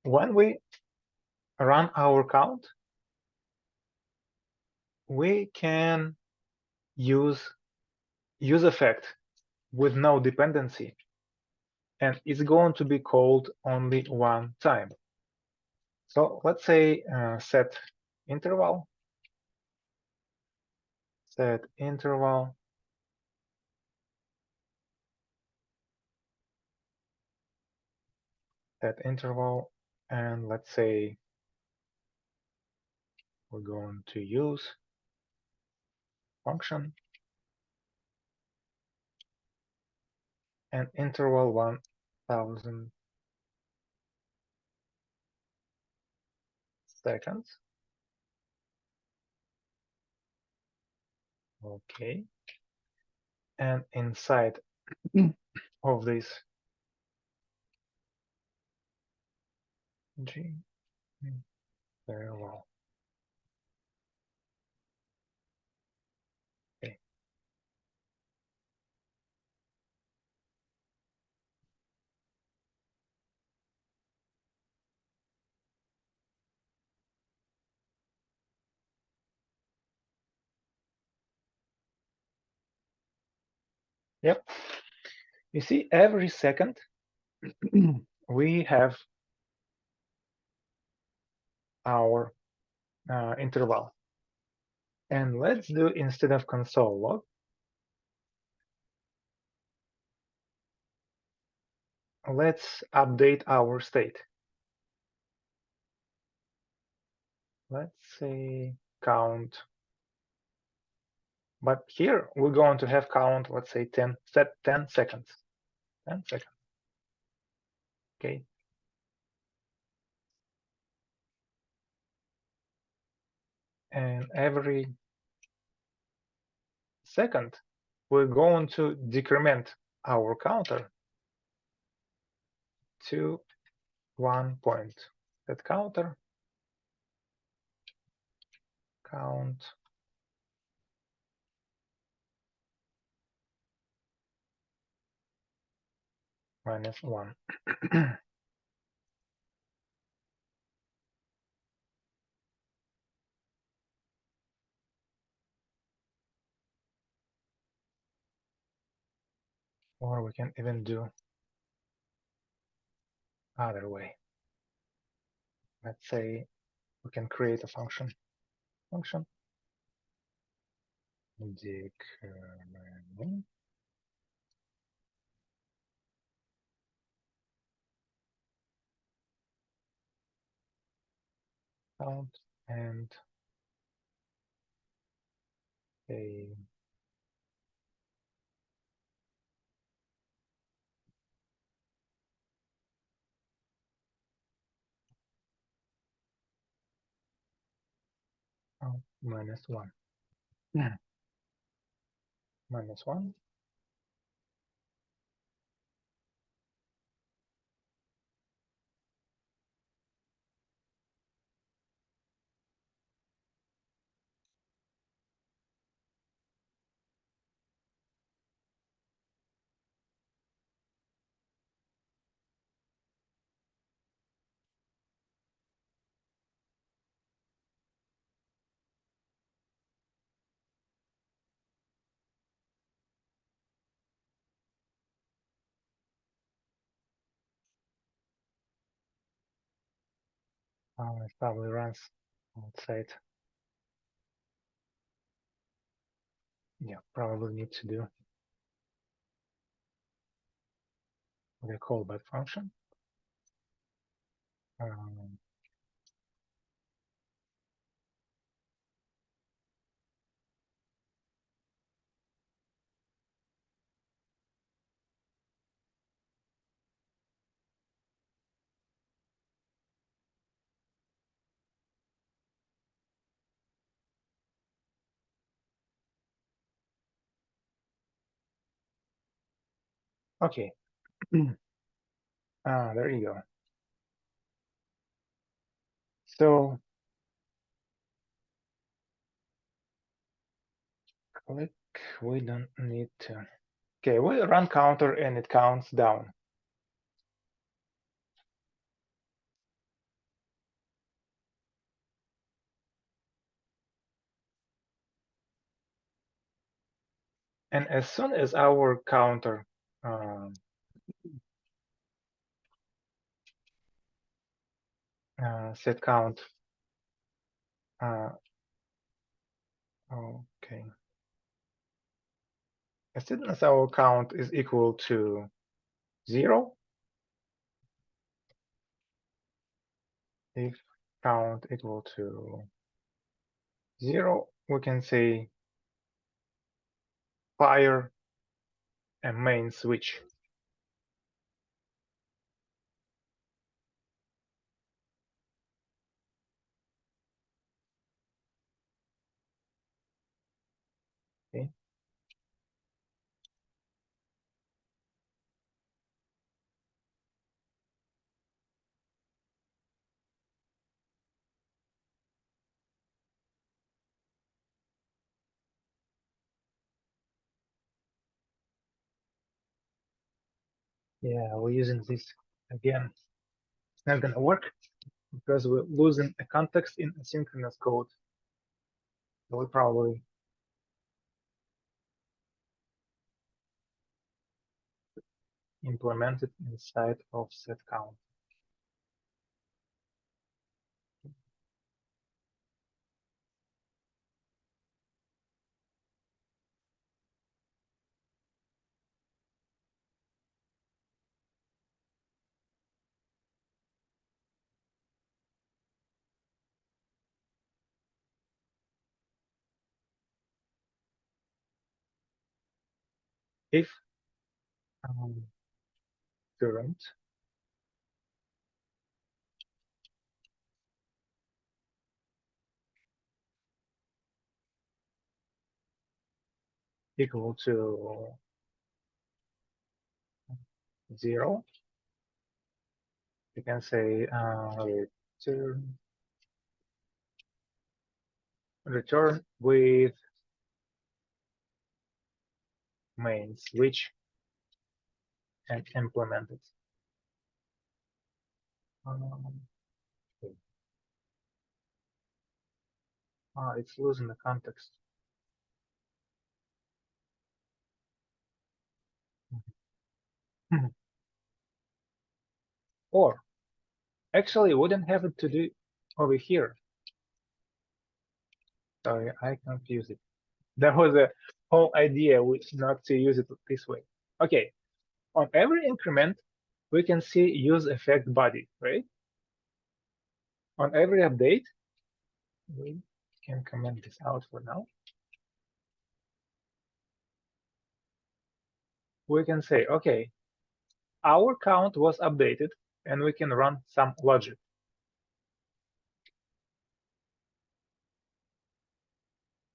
When we run our count, we can use effect with no dependency, and it's going to be called only one time. So let's say set interval, and that interval, and let's say we're going to use function and interval 1000 seconds. Okay. And inside of this G, very well. Okay. Yep. You see, every second we have our interval. And let's do, instead of console log, let's update our state. Let's say count. But here we're going to have count, let's say 10 seconds. 10 seconds. Okay. And every second, we're going to decrement our counter to 1 point. That counter count -1. Or we can even do other way. Let's say we can create a function. Decrement count and a -1. -1. It probably runs outside. Yeah, probably need to do the callback function. Okay. There you go. So click, we don't need to. Okay, we run counter and it counts down. And as soon as our counter set count, okay. As soon as our count is equal to 0, if count equal to 0, we can say fire a main switch. Okay. Yeah, we're using this again. It's not gonna work because we're losing a context in asynchronous code. So we probably implement it inside of set count. If current equal to 0, you can say return with main switch and implement it. Okay. It's losing the context. Or actually, wouldn't have it to do over here. Sorry, I confused it. That was a whole idea, which not to use it this way. Okay, on every increment, we can see use effect body, right? On every update, we can comment this out for now. We can say, okay, our count was updated, and we can run some logic.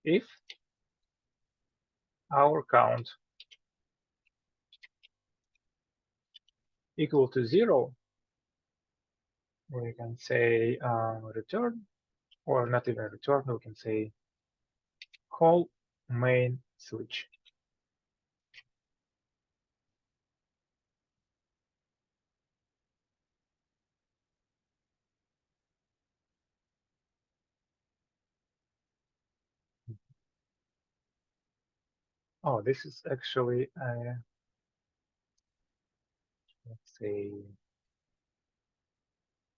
If our count equal to 0, we can say return, or not even return, we can say call main switch. Oh, this is actually, let's say,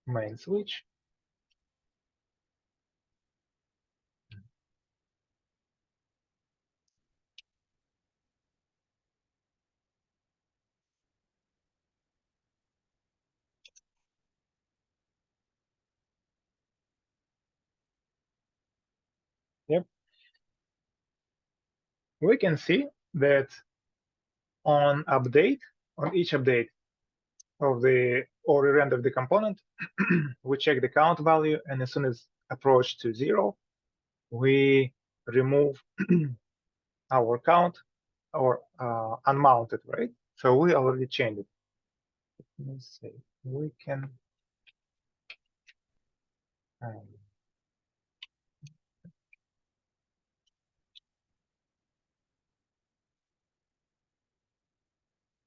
main switch. Yep. We can see that on update, on each update of the or end of the component, we check the count value, and as soon as approach to 0, we remove our count or unmounted, right? So we already changed it. Let's see, we can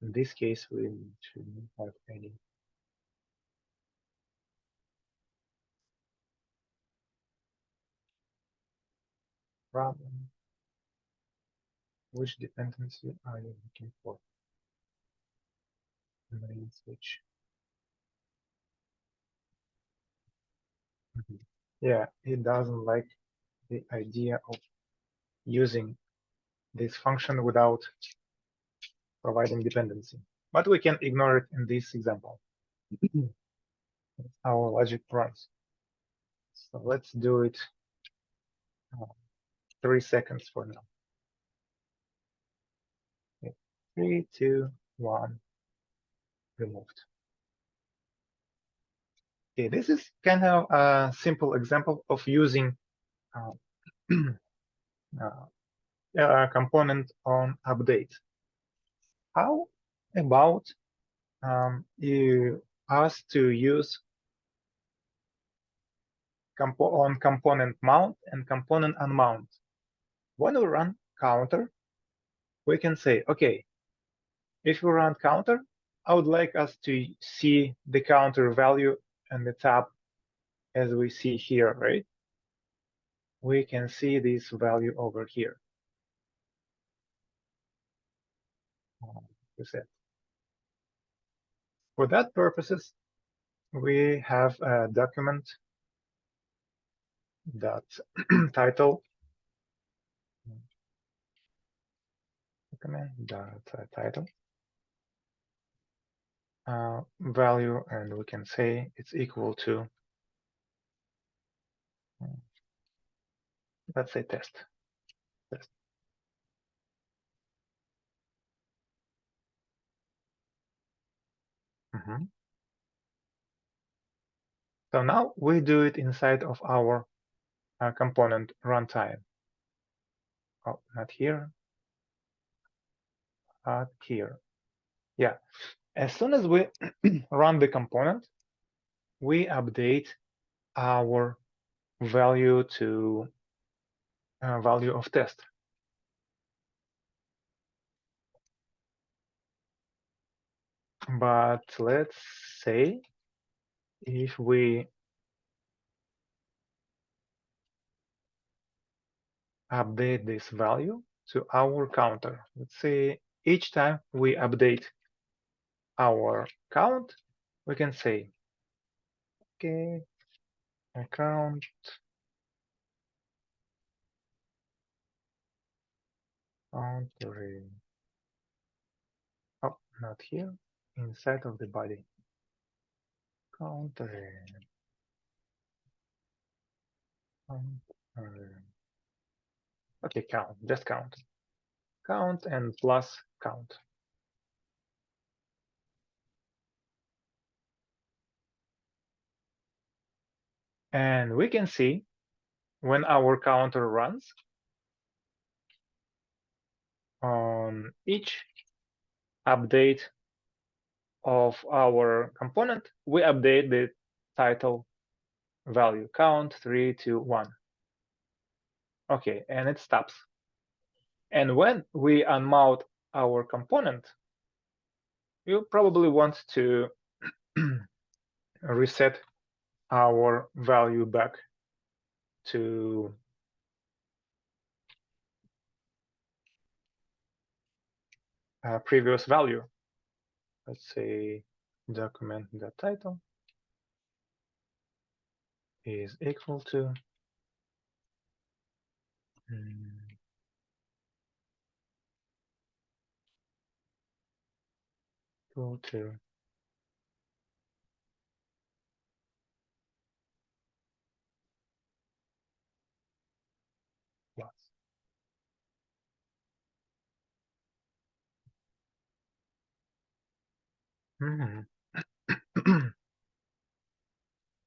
in this case, we shouldn't have any problem. Which dependency are you looking for? Main switch. Yeah, it doesn't like the idea of using this function without providing dependency. But we can ignore it in this example. Our logic runs. So let's do it 3 seconds for now. 3, 2, 1, removed. Okay, this is kind of a simple example of using a component on update. How about us to use on component mount and component unmount? When we run counter, we can say, okay, if we run counter, I would like us to see the counter value and the tab as we see here, right? We can see this value over here. For that purposes, we have a document that title title value, and we can say it's equal to, let's say test. So now we do it inside of our component runtime. Oh, not here. Here. Yeah. As soon as we run the component, we update our value to value of test. But let's say if we update this value to our counter, let's say each time we update our count, we can say, okay, account countering. Oh, not here, inside of the body. Countering. Okay, count, just count. Count and plus count. And we can see when our counter runs, on each update of our component, we update the title value, count 3, 2, 1. Okay, and it stops. And when we unmount our component, you probably want to reset our value back to a previous value. Let's say document.title is equal to equal to plus.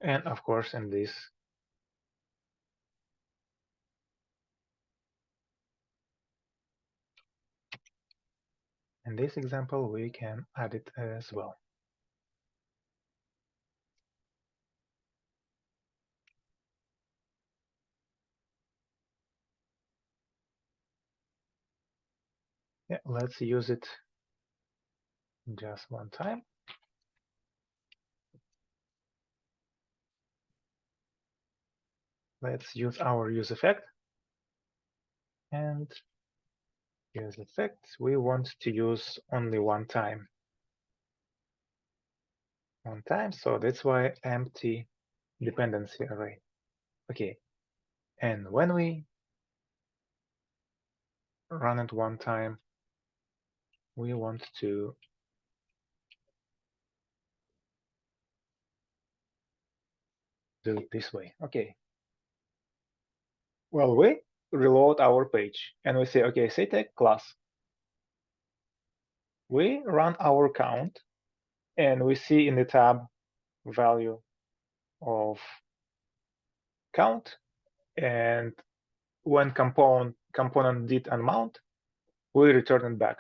And of course, in this example, we can add it as well. Yeah, let's use it just one time. Let's use our use effect. And use effect, we want to use only one time. So that's why empty dependency array. Okay, and when we run it one time, we want to do it this way. Okay, Well, we reload our page and we say, okay, take class. We run our count and we see in the tab value of count, and when component did unmount, we return it back.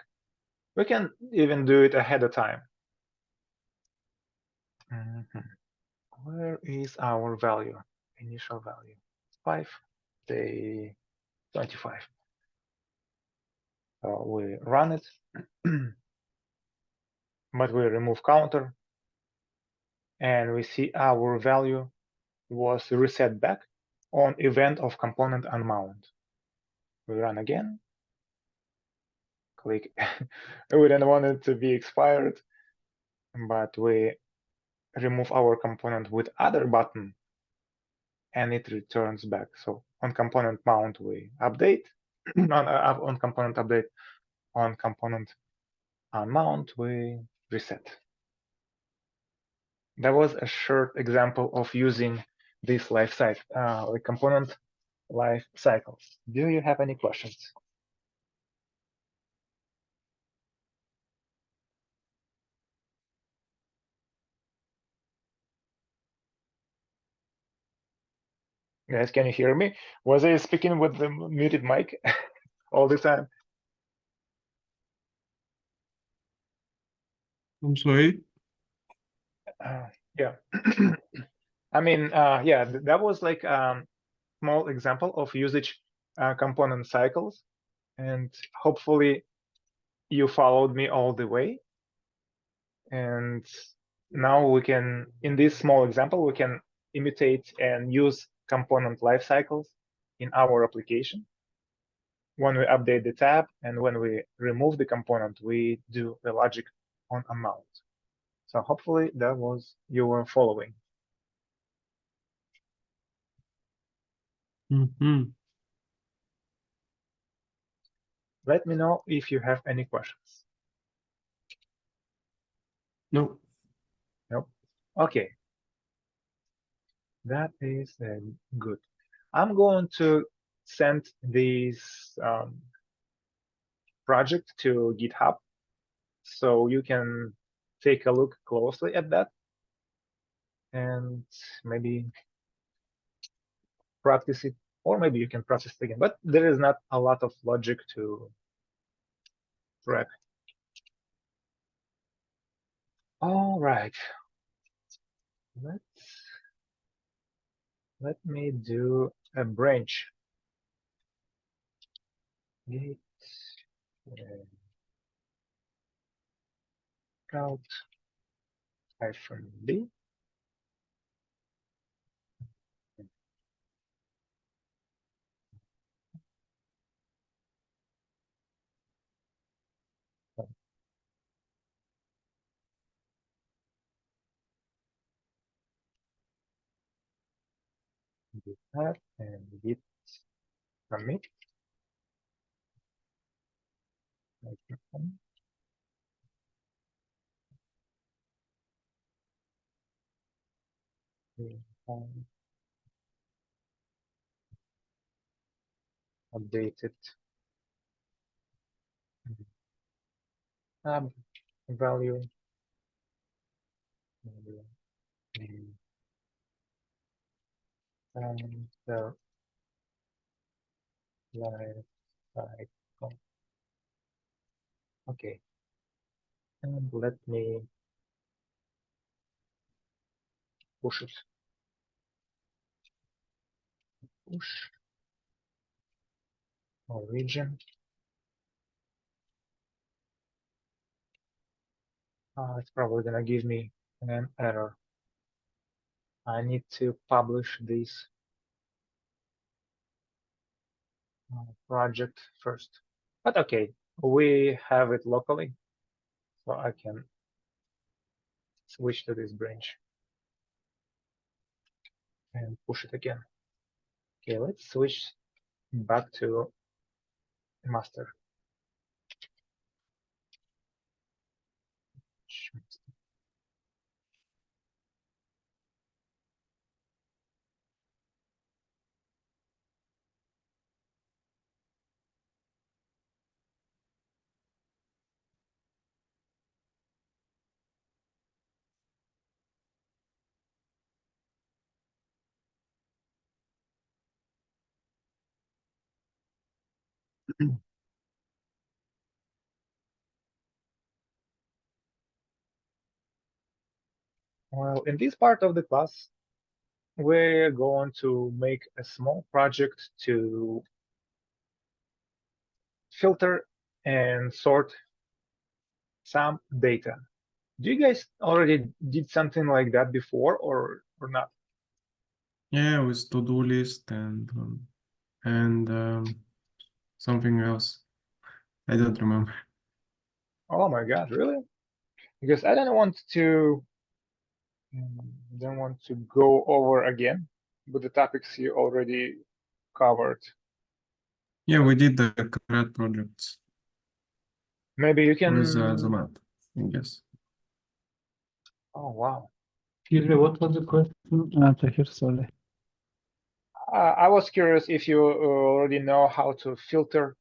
We can even do it ahead of time. Where is our value? Initial value 5, say 25. We run it, but we remove counter, and we see our value was reset back on event of component unmount. We run again, click. We don't want it to be expired, but we remove our component with other button, and it returns back. So on component mount, we update. on component update, on component unmount, we reset. That was a short example of using this component life cycles. Do you have any questions? Guys, can you hear me? Was I speaking with the muted mic all the time? I'm sorry. Yeah. I mean, yeah, that was like small example of usage component cycles, and hopefully you followed me all the way. And now we can, in this small example, we can imitate and use component life cycles in our application. When we update the tab and when we remove the component, we do the logic on amount. So hopefully that was you were following. Let me know if you have any questions. No. Nope. Okay. That is good. I'm going to send this project to GitHub, so you can take a look closely at that and maybe practice it, or maybe you can practice it again. But there is not a lot of logic to track. All right. Let me do a branch. Git count -b. Git add and git commit. Updated tab value. And the life cycle. Okay. And let me push it. Push origin. It's probably gonna give me an error. I need to publish this project first. But okay, we have it locally, so I can switch to this branch and push it again. Okay, let's switch back to master. Well, in this part of the class, we're going to make a small project to filter and sort some data. Do you guys already did something like that before or not? Yeah, with to-do list and something else. I don't remember. Oh my God, really? Because I don't want to go over again with the topics you already covered. Yeah, we did the CRAD projects Maybe you can. with the math, I guess. Oh wow. Excuse me, what was the question? Takhir, sorry. I was curious if you already know how to filter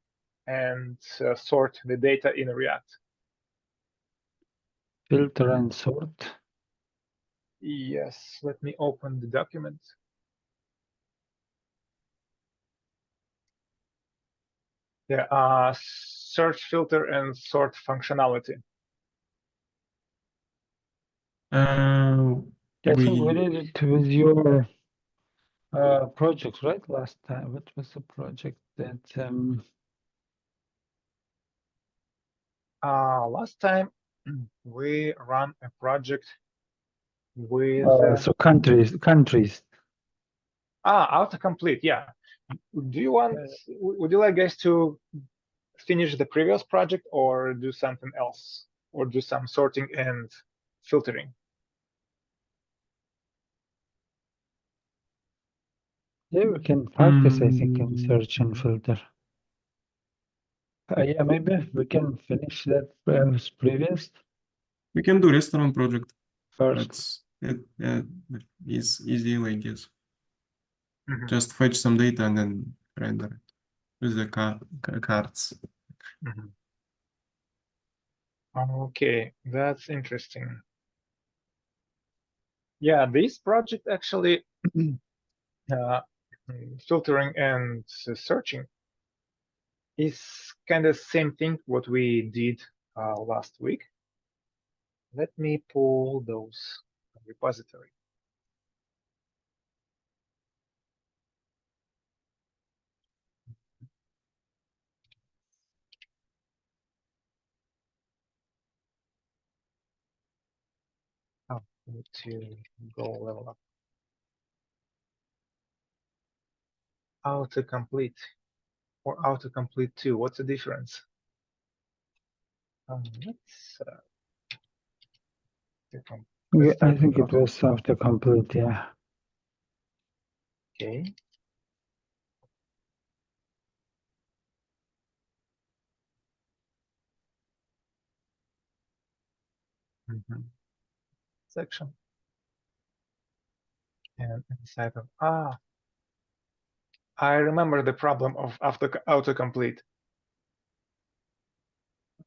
and sort the data in React. Filter and sort. Yes, let me open the document. Yeah, search, filter, and sort functionality. I think we did it with your project, right? Last time. What was the project that Last time we ran a project with so countries. autocomplete. Yeah. Do you want? Would you like guys to finish the previous project or do something else, or do some sorting and filtering? Yeah, we can practice, I think, in search and filter. Yeah, maybe we can finish that previous We can do restaurant project. first. It's easy, I guess. Mhm. Just fetch some data and then render it with the cards. Mhm. Okay, that's interesting. Yeah, this project actually filtering and searching is kind of same thing what we did last week. Let me pull those repository. Oh, need to go level up. Autocomplete or autocomplete 2. What's the difference? Let's Yeah, I start think with it was autocomplete, yeah. Okay. Section. And inside of I remember the problem of autocomplete.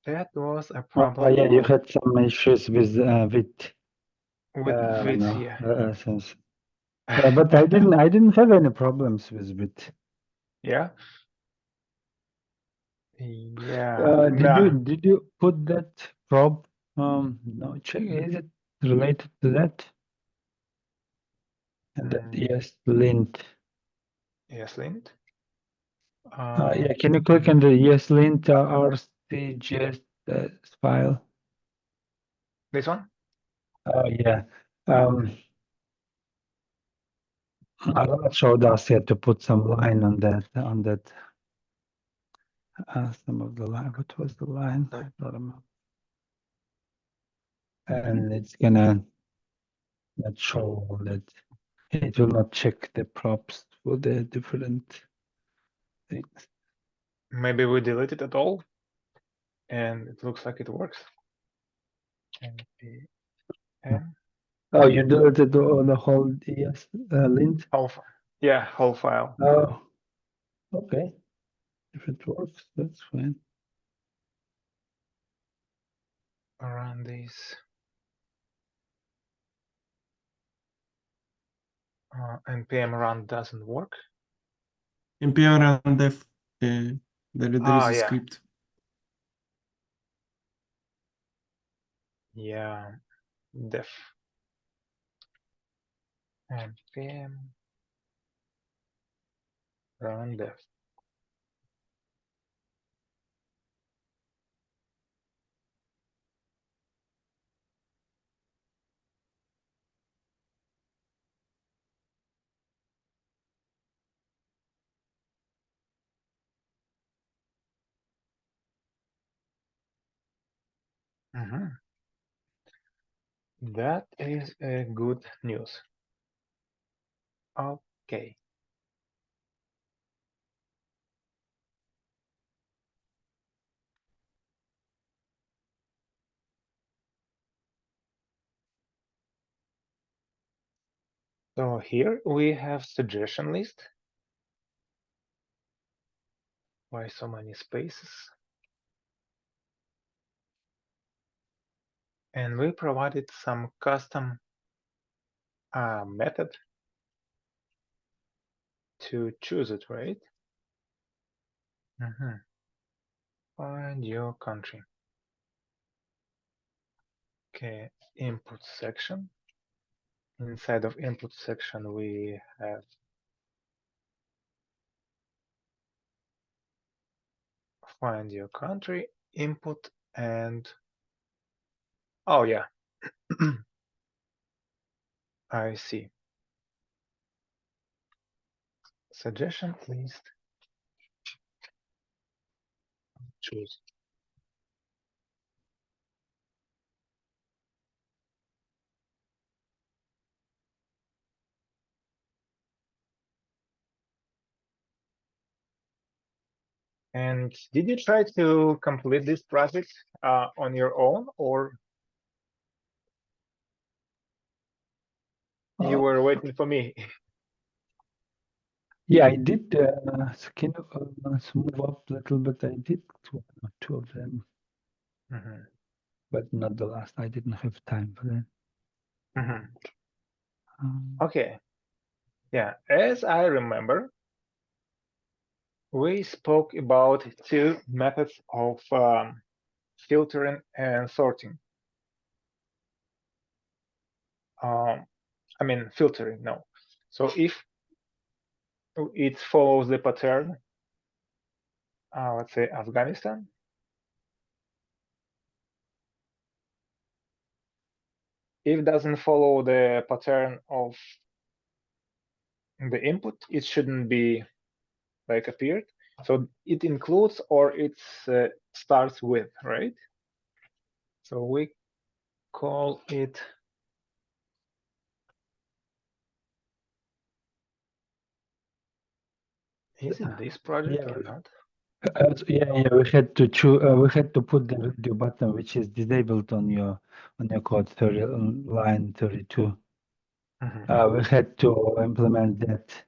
That was a problem. Yeah, you had some issues with with no, yeah. since, but I didn't have any problems with it. Yeah. Yeah. Did you put that probe? No, check. Is it related to that? And that yes, lint. Yes, lint. Yeah, can you click on the yes lint RCGS file? This one? Oh yeah. I showed us here to put some line on that some of the line. What was the line? I don't remember. And it's gonna not show all that. It will not check the props for the different things. Maybe we deleted it all and it looks like it works. NPM. Oh, you deleted the whole yes lint? Yeah, whole file. Oh, okay. If it works, that's fine. Run this. NPM run doesn't work. npm run def There is Ah, a yeah. script. Yeah, def npm run def. Mhm. That is a good news. Okay. So here we have suggestion list. Why so many spaces? And we provided some custom method to choose it, right? Find your country. Okay, input section. Inside of input section, we have find your country, input, and oh yeah, I see. Suggestion list. Choose. And did you try to complete this project on your own, or you were waiting for me? Yeah, I did. Can you move up a little bit? I did two of them, but not the last. I didn't have time for that. Okay. Yeah, as I remember, we spoke about two methods of filtering and sorting. I mean, filtering, no. So if it follows the pattern, let's say Afghanistan, if it doesn't follow the pattern of the input, it shouldn't be like appeared. So it includes or it starts with, right? So we call it is it this project or not? Yeah, we had to choose. We had to put the radio button, which is disabled on your code 30 line 32. We had to implement that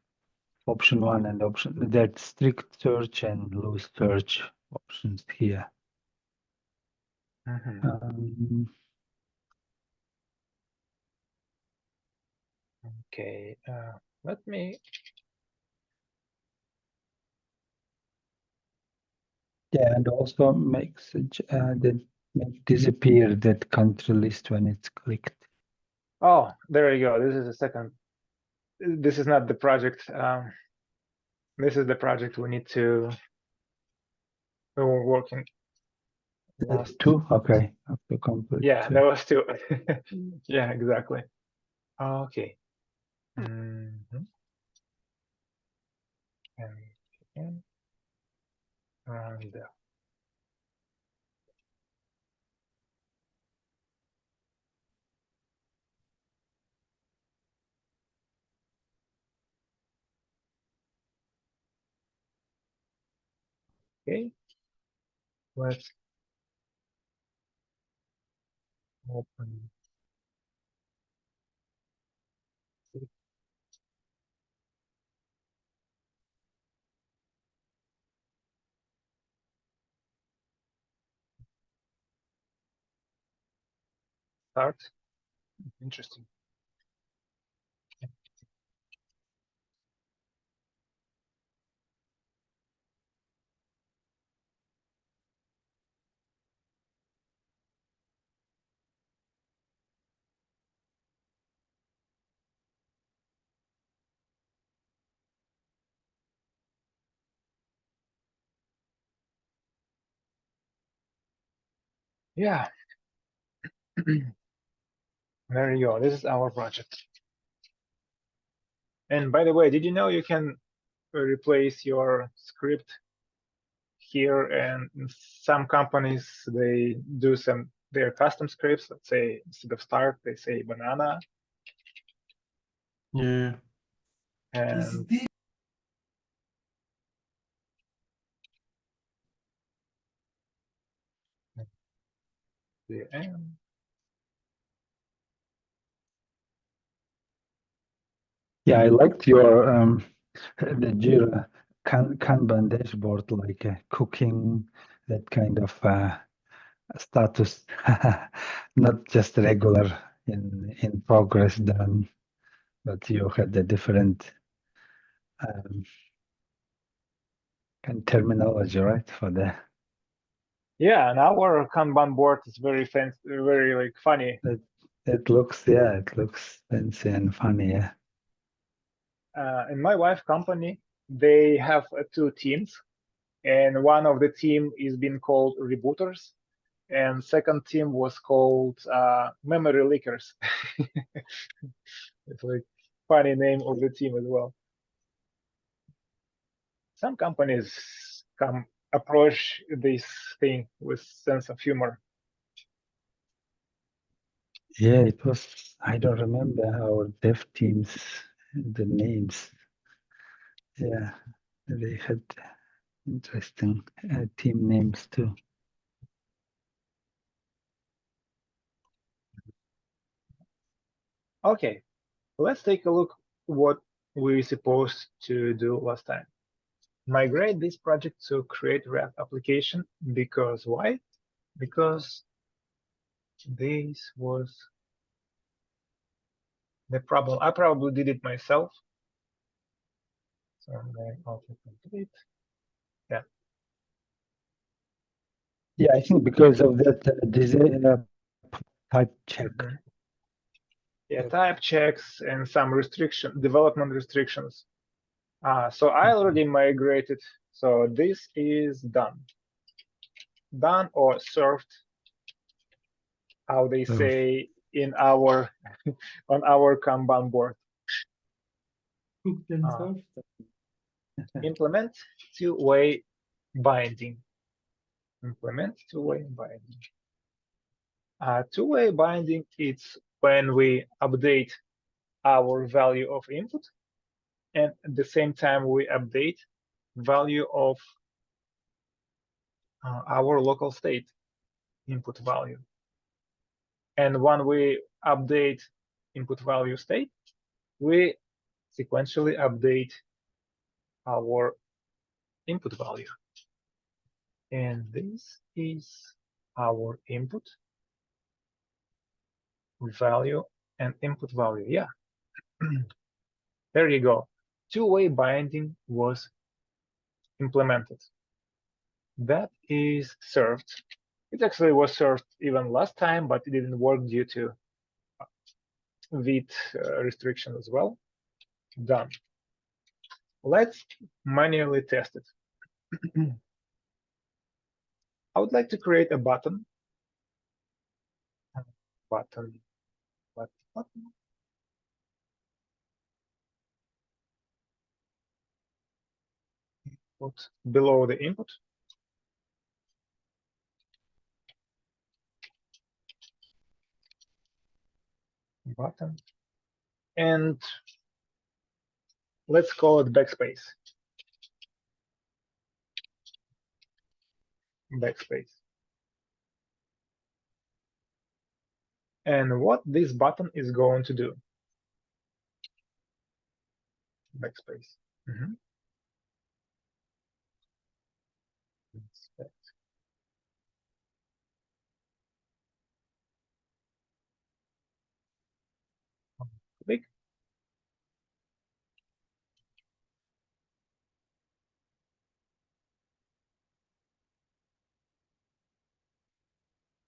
option 1 and option that strict search and loose search options here. Okay, let me. Yeah, and also makes that make disappear that country list when it's clicked. Oh, there you go. This is the second. This is not the project. This is the project we need to. We were working. Last two, okay. After complete. Yeah, there was two. Yeah, exactly. Okay. And okay, let's open. Start. Interesting. Yeah. There you go. This is our project. And by the way, did you know you can replace your script here? And in some companies, they do their custom scripts. Let's say instead of start, they say banana. Yeah. And the end. Yeah, I liked your the Jira Kanban dashboard, like cooking, that kind of status, not just regular in progress done, but you had a different kind of terminology, right, for the. Yeah, and our Kanban board is very fancy, very like funny. It looks, yeah, it looks fancy and funny, yeah. In my wife company, they have two teams, and one of the team is being called rebooters, and second team was called memory leakers. It's like funny name of the team as well. Some companies approach this thing with sense of humor. Yeah, it was, I don't remember our dev teams, the names. Yeah, they had interesting team names too. Okay, let's take a look what we supposed to do last time. Migrate this project to create React application, because why? Because this was the problem. I probably did it myself. So I'm going to complete. Yeah. Yeah, I think because of that design type check. Yeah, type checks and some development restrictions. So I already migrated. So this is done. Done or served, how they say in our on our Kanban board. Implement two-way binding. Implement two-way binding. Two-way binding, it's when we update our value of input, and at the same time we update value of our local state input value. And when we update input value state, we sequentially update our input value. And this is our input value and input value. Yeah. There you go. Two-way binding was implemented. That is served. It actually was served even last time, but it didn't work due to width restriction as well. Done. Let's manually test it. I would like to create a button. Button. Put below the input. Button. And let's call it backspace. Backspace. And what this button is going to do. Backspace. Click.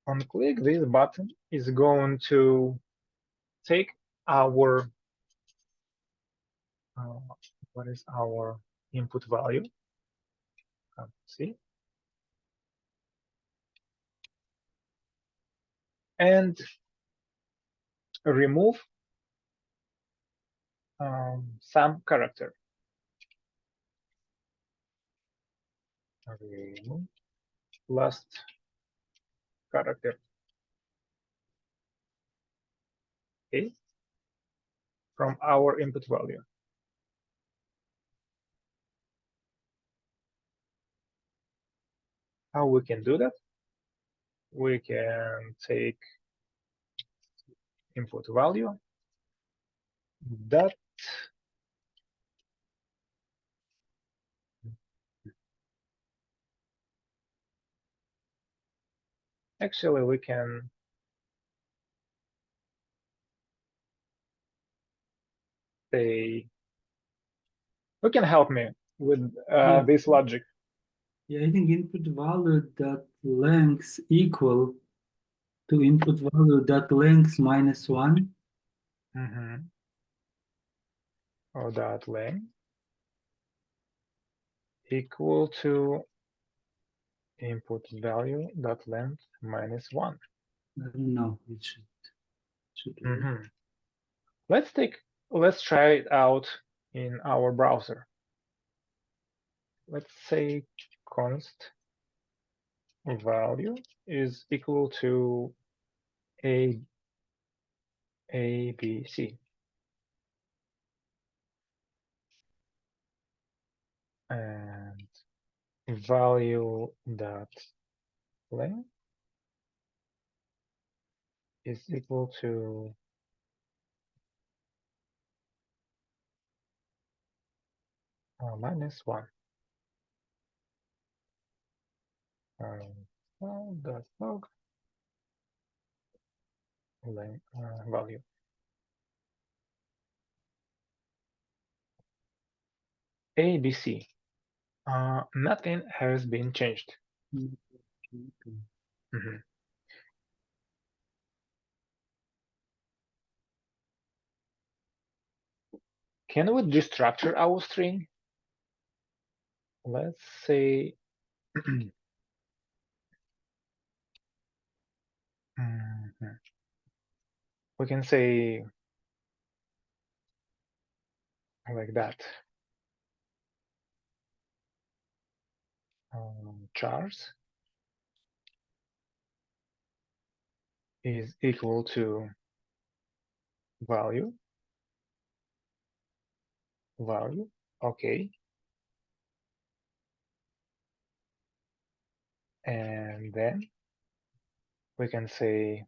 On click, this button is going to take our what is our input value? See, and remove some character. Remove last character. Okay, from our input value. How we can do that? We can take input value that actually we can say, who can help me with this logic? Yeah, I think input value that length equal to input value that length minus 1. Or that length equal to input value that length minus 1. I don't know. It should work. Let's try it out in our browser. Let's say const value is equal to ABC. And value that length is equal to minus 1. That log length value. ABC. Nothing has been changed. Can we destructure our string? Let's say we can say like that. Chars is equal to value. Okay. And then we can say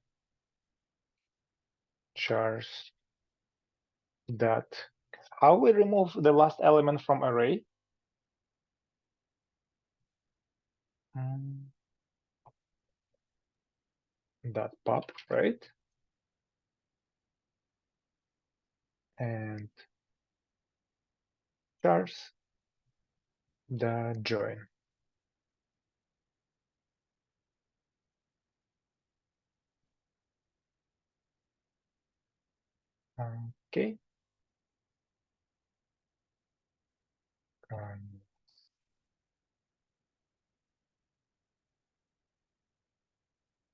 chars dot. How we remove the last element from array? Dot pop, right? And chars dot join. Okay.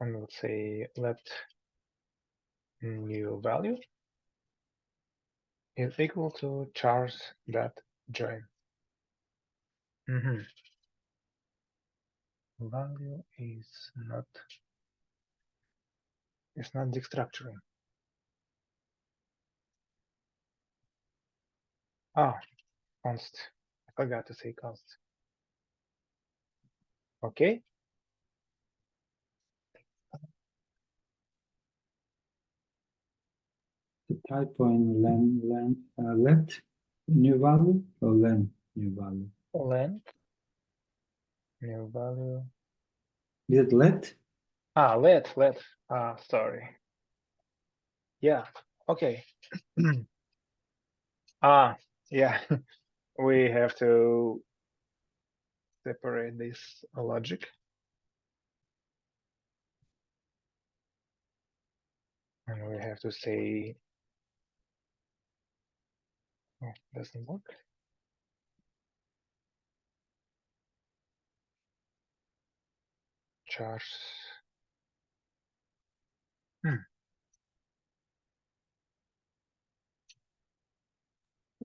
And we'll say let new value is equal to chars dot join. Value is not destructuring. Const. I forgot to say const. Okay. The typo in let new value or len new value? Length new value. Is it let? Let. Sorry. Yeah. Okay. Yeah. We have to separate this logic. And we have to say, doesn't work. Chars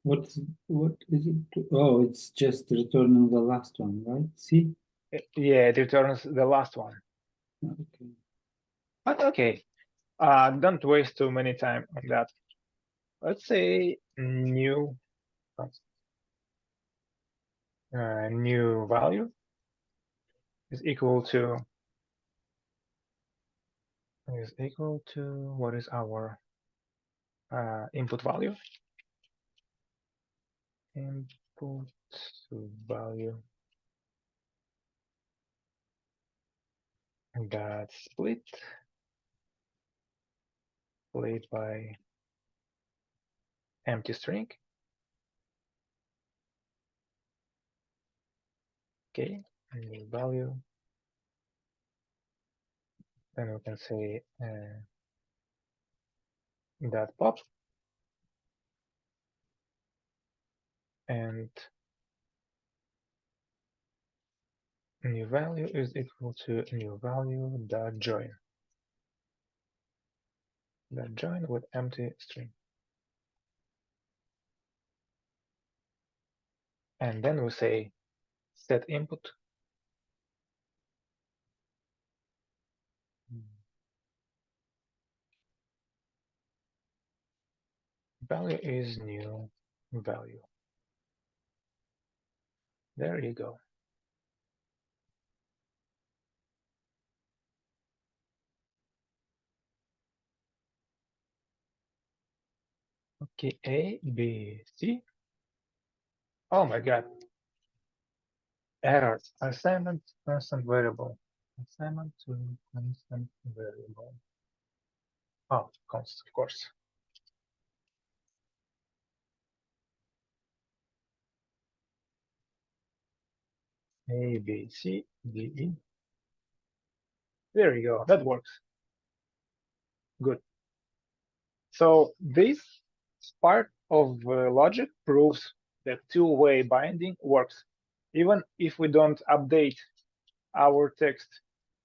What is it? Oh, it's just returning the last one, right? See? Yeah, it returns the last one. Okay. But okay, don't waste too many time on that. Let's say new new value is equal to what is our input value? Input value that split by empty string. Okay, new value. Then we can say that pop, and new value is equal to new value dot join. That join with empty string. And then we say set input. Value is new value. There you go. Okay, A, B, C. Oh my God. Error. Assignment constant variable. Assignment to constant variable. Oh, constant, of course. A, B, C, D, E. There you go. That works. Good. So this part of logic proves that two-way binding works, even if we don't update our text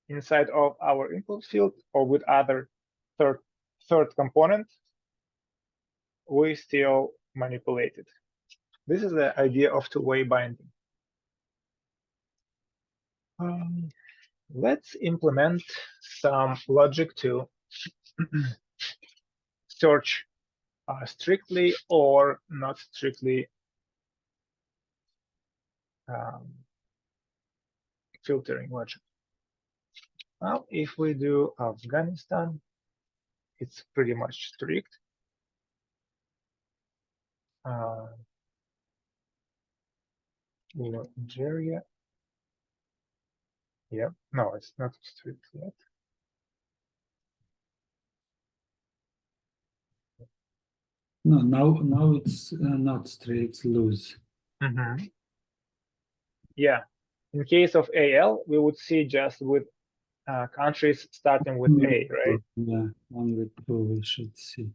inside of our input field or with other third component, we still manipulate it. This is the idea of two-way binding. Let's implement some logic to search strictly or not strictly filtering logic. Now, if we do Afghanistan, it's pretty much strict. Nigeria. Yeah, no, it's not strict yet. No, now it's not strict, it's loose. Yeah, in case of AL, we would see just with countries starting with A, right? Yeah, only two we should see.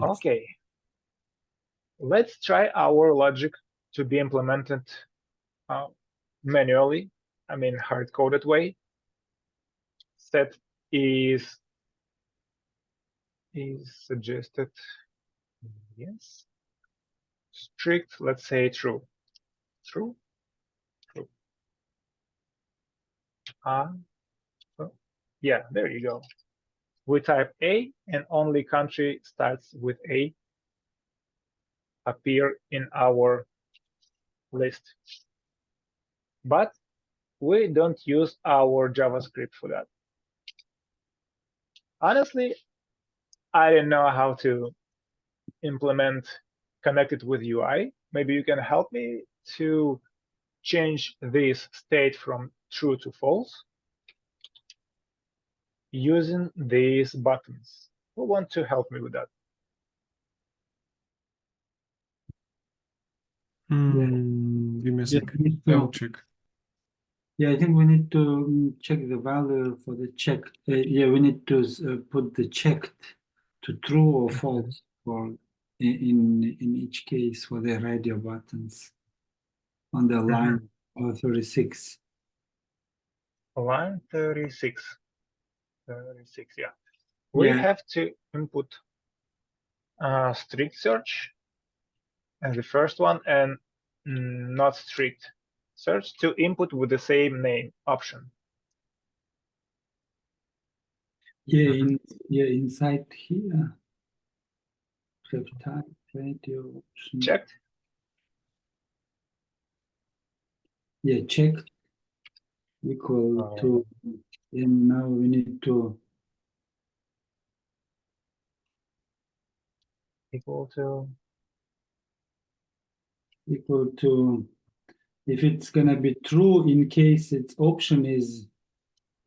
Okay, let's try our logic to be implemented manually, I mean hard-coded way. Set is suggested, yes. Strict, let's say true. True. Yeah, there you go. We type A and only country starts with A appear in our list. But we don't use our JavaScript for that. Honestly, I didn't know how to implement connected with UI. Maybe you can help me to change this state from true to false using these buttons. Who want to help me with that? Give me a second. I'll check. Yeah, I think we need to check the value for the check. Yeah, we need to put the checked to true or false for in each case for the radio buttons on the line 36. Line 36. 36. Yeah, we Yeah. have to input strict search as the first one and not strict search to input with the same name option. Yeah, inside here. Have type radio option. Checked. Yeah, checked equal to, and now we need to Equal to. If it's gonna be true in case its option is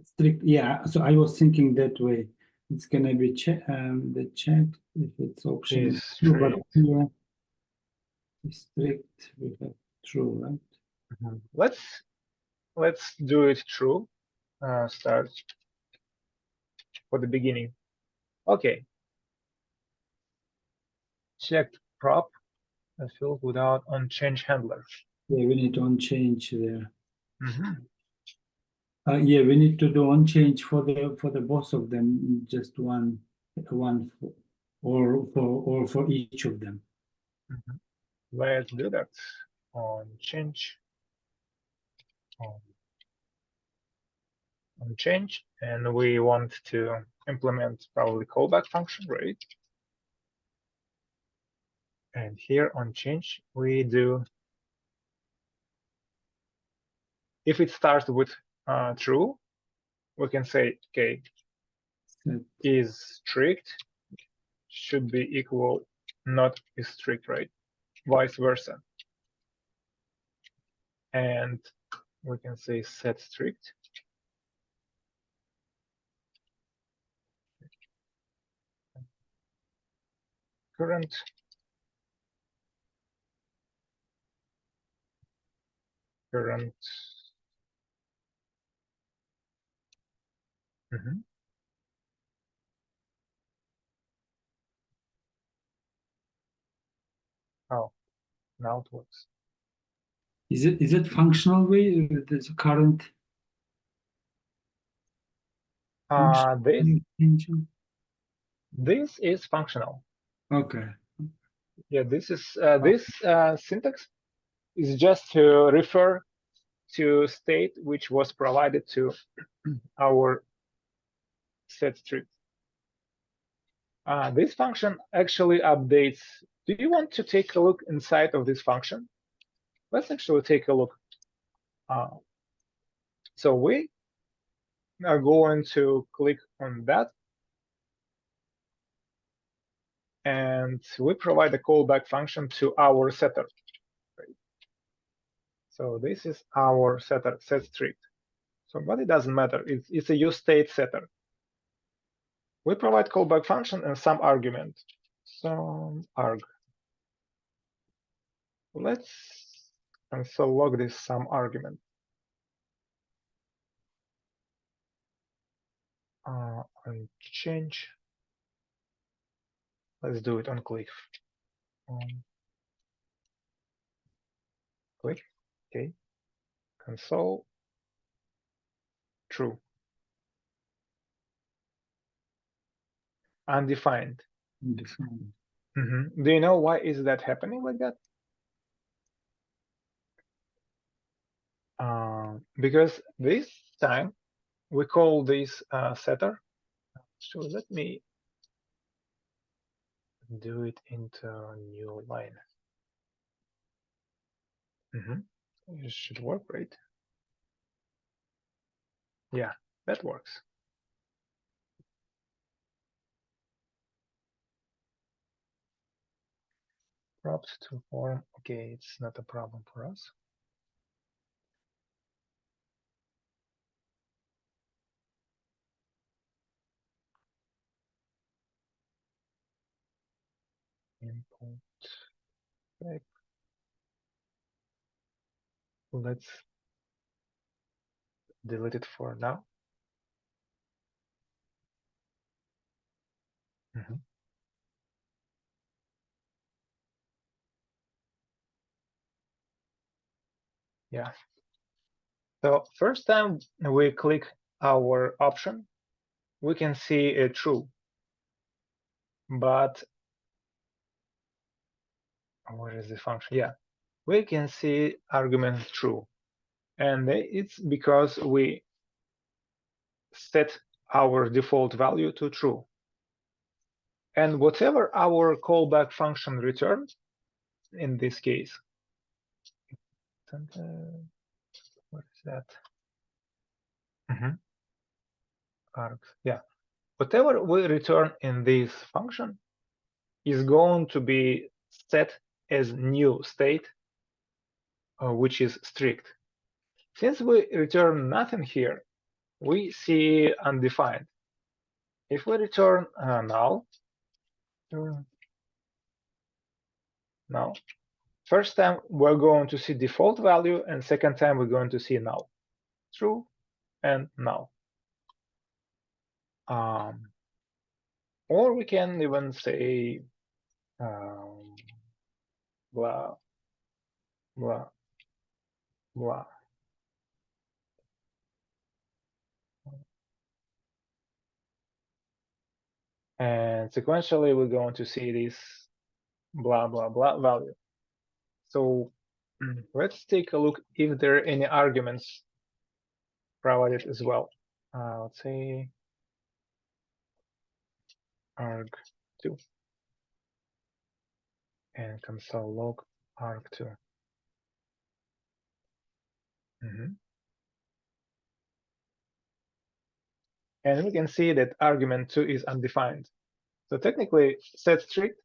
strict. Yeah, so I was thinking that way. It's gonna be the check if its option is true, but here strict we have true, right? Let's do it true. Start for the beginning. Okay. Checked prop field without on-change handler. Yeah, we need on change there. Mm-hmm. Yeah, we need to do on change for the both of them, just one for each of them. Mm-hmm. Let's do that. On change. On change, and we want to implement probably callback function, right? And here on change, we do, if it starts with true, we can say, okay, is strict should be equal, not is strict, right? Vice versa. And we can say set strict. Current. Mm-hmm. Oh, now it works. Is it functional way? There's a current. This is functional. Okay. Yeah, this is this syntax is just to refer to state which was provided to our set strict. This function actually updates. Do you want to take a look inside of this function? Let's actually take a look. So we are going to click on that. And we provide a callback function to our setter. Right? So this is our setter, set strict. So, but it doesn't matter. It's a use state setter. We provide callback function and some argument. Some arg. Let's console log this some argument. On change. Let's do it on click. Click. Okay. Console. True. Undefined. Undefined. Mm-hmm. Do you know why is that happening like that? Because this time we call this setter. So let me do it into a new line. It should work, right? Yeah, that works. Props to form. Okay, it's not a problem for us. Input. Back. Let's delete it for now. Yeah. So first time we click our option, we can see a true, but where is the function? Yeah, we can see argument true, and it's because we set our default value to true. And whatever our callback function returns, in this case, what is that? Args, yeah. Whatever we return in this function is going to be set as new state, which is strict. Since we return nothing here, we see undefined. If we return null, first time we're going to see default value, and second time we're going to see null, true and null. Or we can even say blah, blah, blah. And sequentially, we're going to see this blah, blah, blah value. So let's take a look if there are any arguments provided as well. Let's say arg2 and console log arg2. And we can see that argument 2 is undefined. So technically, set strict,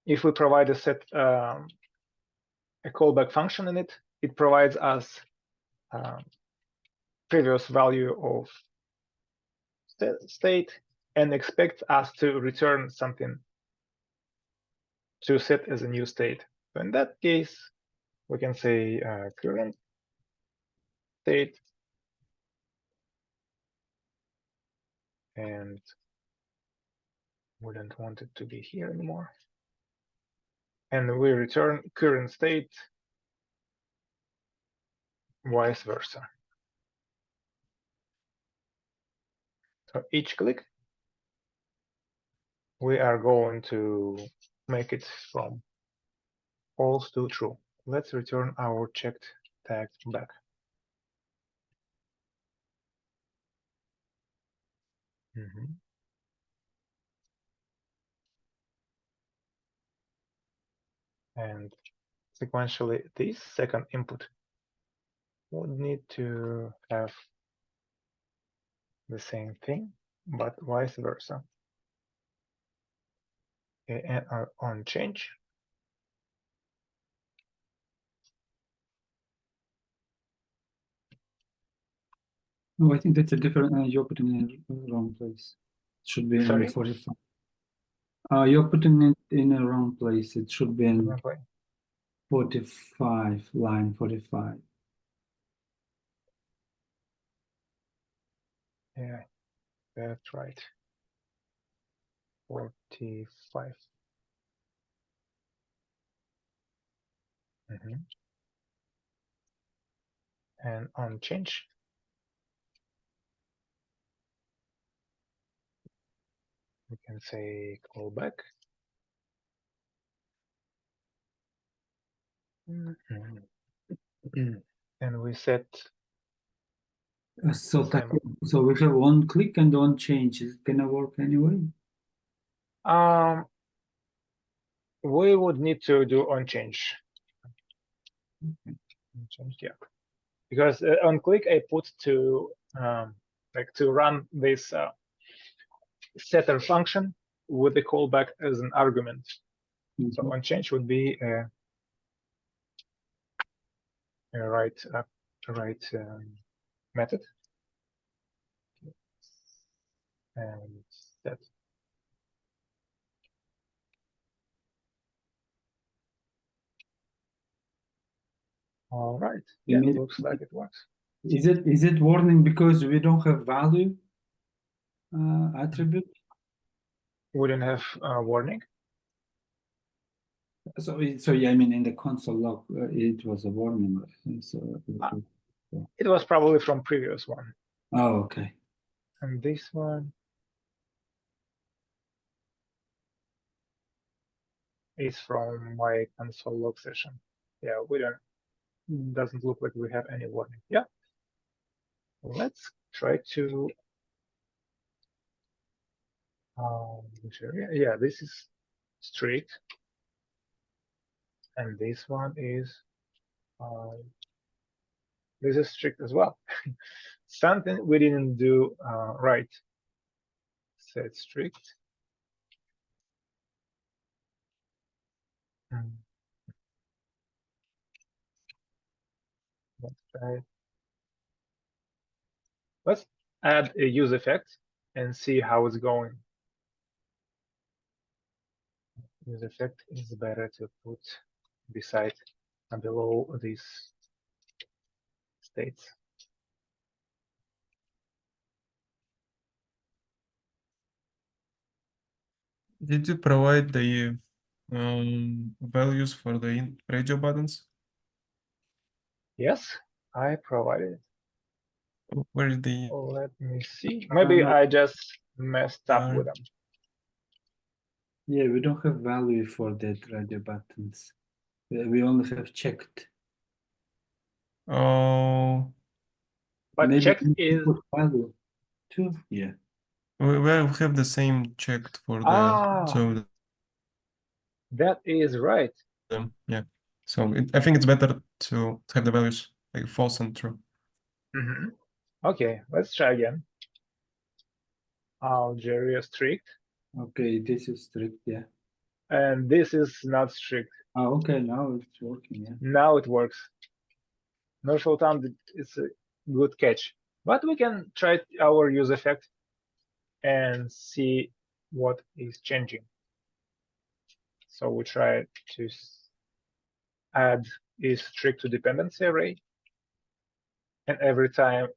if we provide a set a callback function in it, it provides us previous value of state and expects us to return something to set as a new state. So in that case, we can say current state and we don't want it to be here anymore. And we return current state, vice versa. So each click, we are going to make it from false to true. Let's return our checked tag back. And sequentially, this second input would need to have the same thing, but vice versa. Okay, and on change, Oh, I think that's a different. You're putting it in the wrong place. It should be sorry? in 45. You're putting it in the wrong place. It should be in 45, line 45. Yeah, that's right. 45. And on change, we can say callback. And we set So we have one click and one change. Is it gonna work anyway? we would need to do on change. Yeah, because on click I put to like to run this setter function with the callback as an argument. So on change would be a right method, and that. All right. Yeah, it looks like it works. Is it warning because we don't have value attribute? Wouldn't have warning. So yeah, I mean in the console log it was a warning. So it was probably from previous one. Oh, okay. And this one is from my console log session. Yeah, doesn't look like we have any warning. Yeah. Let's try to, yeah, this is strict. And this one is, this is strict as well. Something we didn't do right. Set strict. Let's try. Let's add a use effect and see how it's going. Use effect is better to put beside and below these states. Did you provide the values for the radio buttons? Yes, I provided. Where is the? Let me see. Maybe I just messed up with them. Yeah, we don't have value for that radio buttons. We only have checked. Oh. But Maybe checked we is put value too. Yeah. We have the same checked for the so that is right. yeah. So I think it's better to have the values like false and true. Okay, let's try again. Algeria strict. Okay, this is strict, yeah. And this is not strict. Oh, okay, now it's working, yeah. Now it works. Nur Sultan is a good catch. But we can try our use effect and see what is changing. So we try to add a strict to dependency array. And every time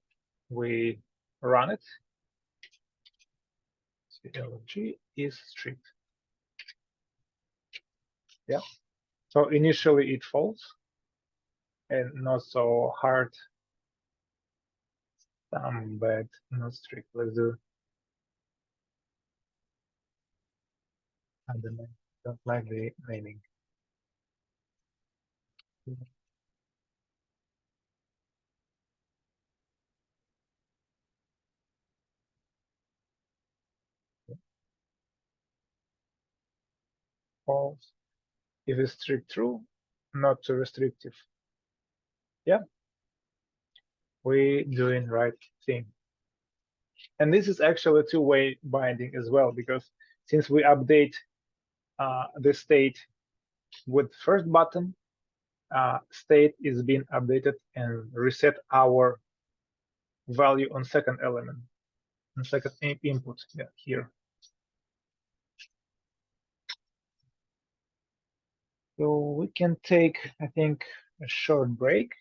we run it, CLG is strict. Yeah. So initially it falls and not so hard. But not strict. Let's do. I don't like the naming. False. If it's strict true, not too restrictive. Yeah, we doing right thing. And this is actually a two-way binding as well, because since we update the state with first button, state is being updated and reset our value on second element, on second input, yeah, here. So we can take, I think, a short break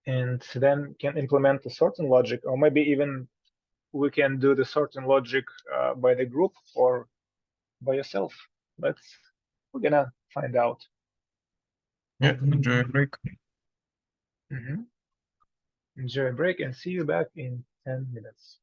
and then can implement the sorting logic, or maybe even we can do the sorting logic by the group or by yourself. We're gonna find out. Yeah, enjoy a break. Enjoy a break and see you back in 10 minutes.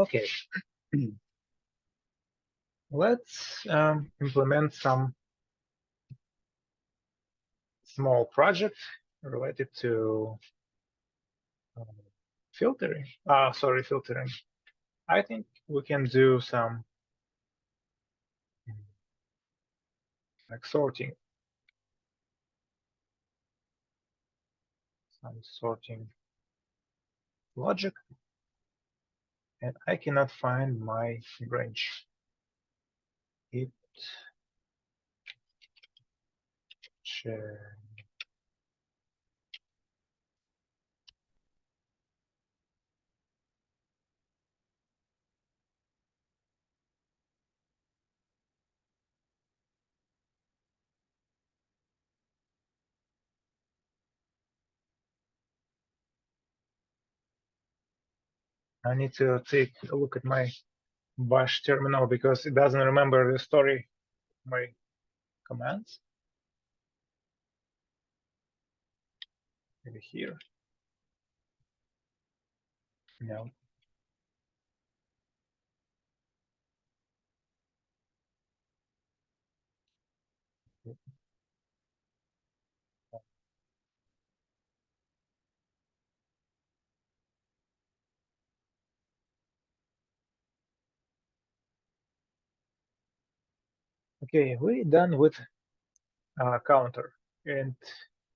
Okay. Let's implement some small project related to filtering. Filtering. I think we can do some like sorting. Some sorting logic. And I cannot find my branch. It I need to take a look at my bash terminal because it doesn't remember the story of my commands. Maybe here. No. Okay, we're done with counter, and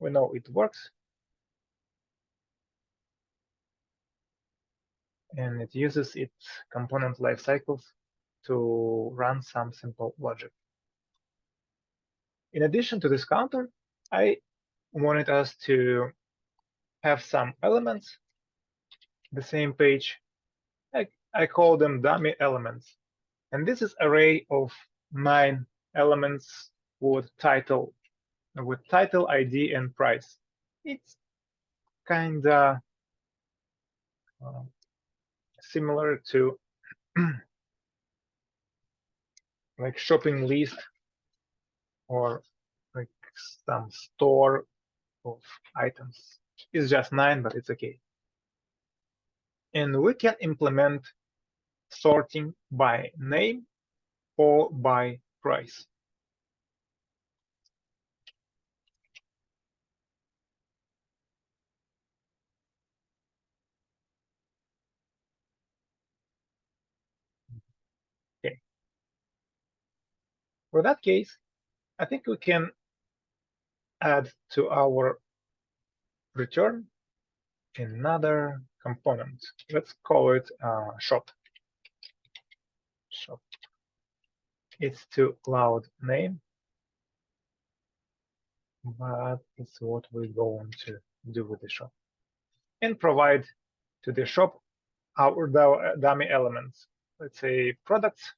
we know it works. And it uses its component lifecycles to run some simple logic. In addition to this counter, I wanted us to have some elements, the same page. I call them dummy elements. And this is array of 9 elements with title, ID, and price. It's kind of similar to like shopping list or like some store of items. It's just 9, but it's okay. And we can implement sorting by name or by price. Okay. For that case, I think we can add to our return another component. Let's call it shop. Shop. It's too loud name, but it's what we're going to do with the shop. And provide to the shop our dummy elements. Let's say products.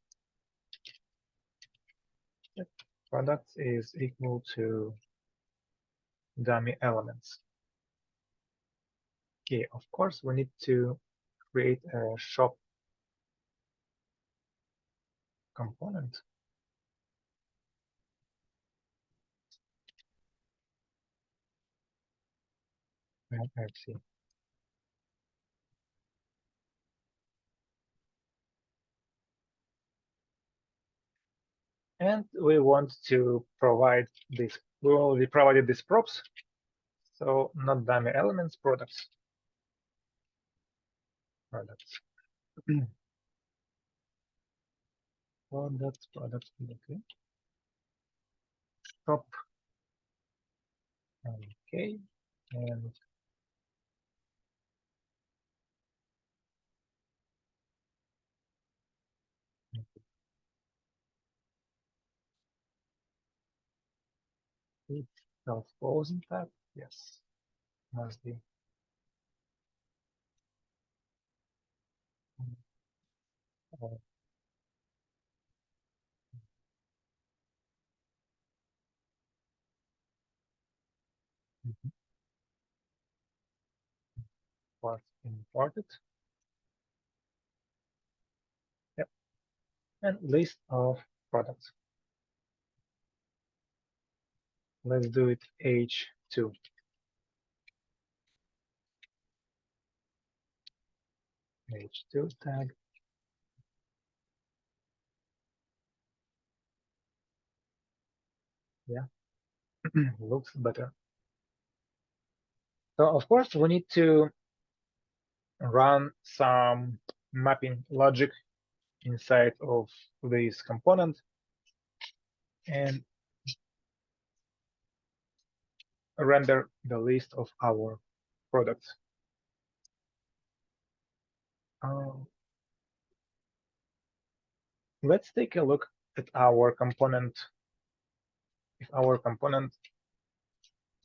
Products is equal to dummy elements. Okay, of course, we need to create a shop component. Let's see. And we want to provide this. We already provided these props, so not dummy elements, products. Products. Products. Okay. Shop. Okay. And it's self-closing tab. Yes, must be. Part imported. Yep. And list of products. Let's do it H2. H2 tag. Yeah, looks better. So of course we need to run some mapping logic inside of this component and render the list of our products. Let's take a look at our component, if our component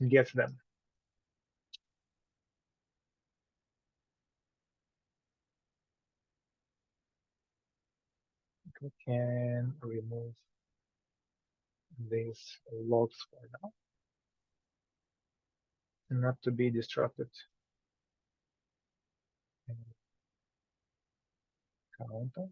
gets them. We can remove these logs for now, not to be distracted. Counter.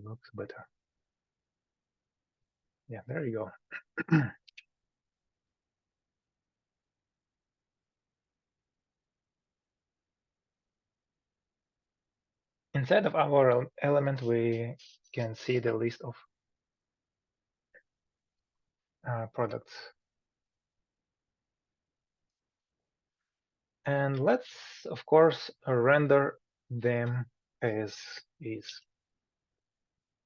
Looks better. Yeah, there you go. Inside of our element, we can see the list of products. And let's, of course, render them as is.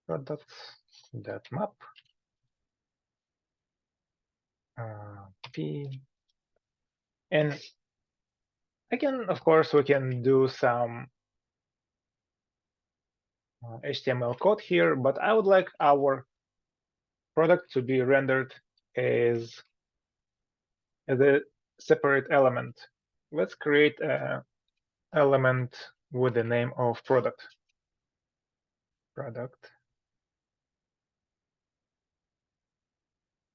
Products.map p. And again, of course, we can do some HTML code here, but I would like our product to be rendered as a separate element. Let's create an element with the name of product.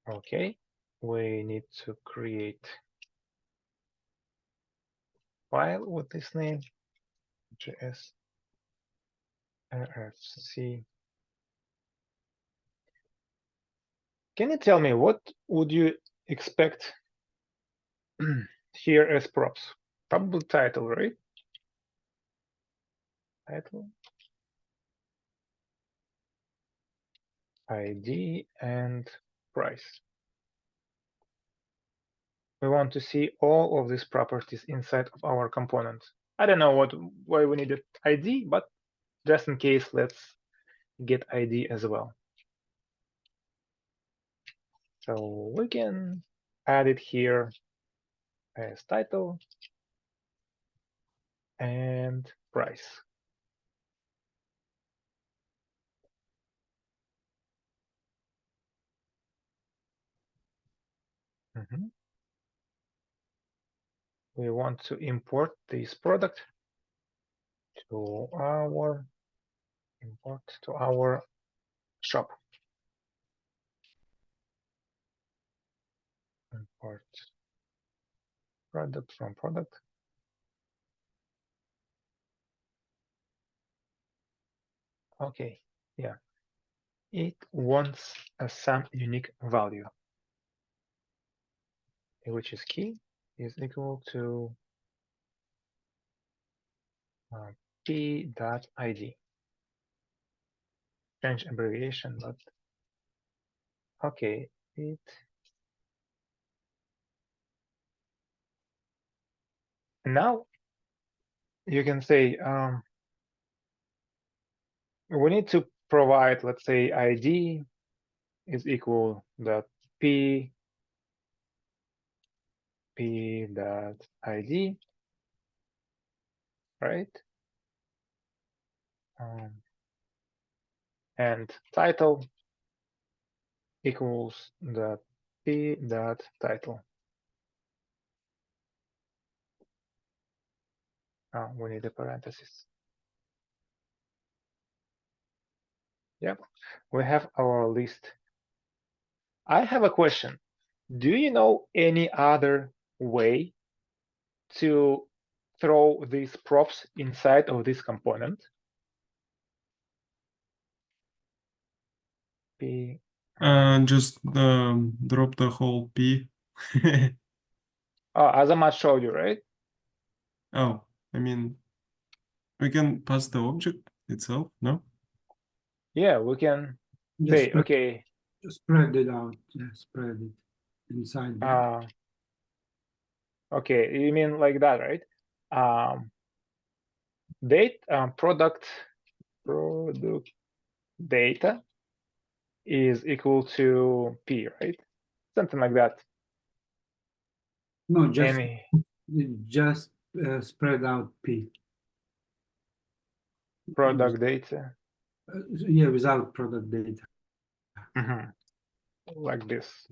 Okay, we need to create file with this name, JS RFC. Can you tell me what would you expect here as props? Probably title, right? Title, ID, and price. We want to see all of these properties inside of our component. I don't know why we needed ID, but just in case, let's get ID as well. So we can add it here as title and price. We want to import this product to our shop. Import product from product. Okay, yeah. It wants some unique value, which is key, is equal to p.id. Change abbreviation, but okay, it. Now you can say we need to provide, let's say, ID is equal that p p.id, right? And title equals the p.title. We need a parenthesis. Yep, we have our list. I have a question. Do you know any other way to throw these props inside of this component? P. Just drop the whole p. As I showed you, right? Oh, I mean, we can pass the object itself, no? Yeah, we can Just say, okay. Just spread it out. Yeah, spread it inside. Okay, you mean like that, right? Date product data is equal to p, right? Something like that. No, just spread out p. Product data. Yeah, without product data. Like this.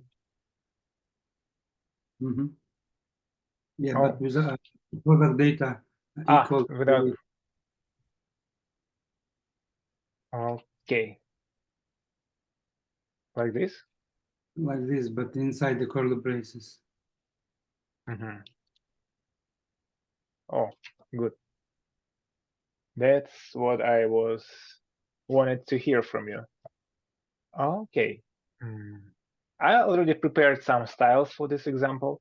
Yeah, but without product data equal without. to. Okay. Like this? Like this, but inside the curly braces. Oh, good. That's what I wanted to hear from you. Okay. I already prepared some styles for this example,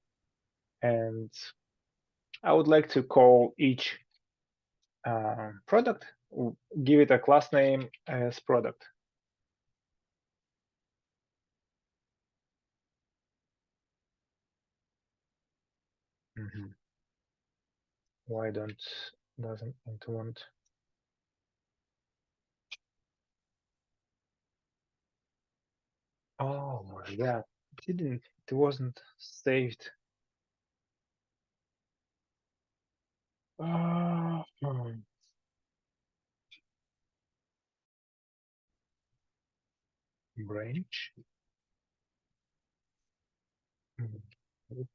and I would like to call each product, give it a class name as product. Why doesn't it want? Oh my god, it wasn't saved. Branch.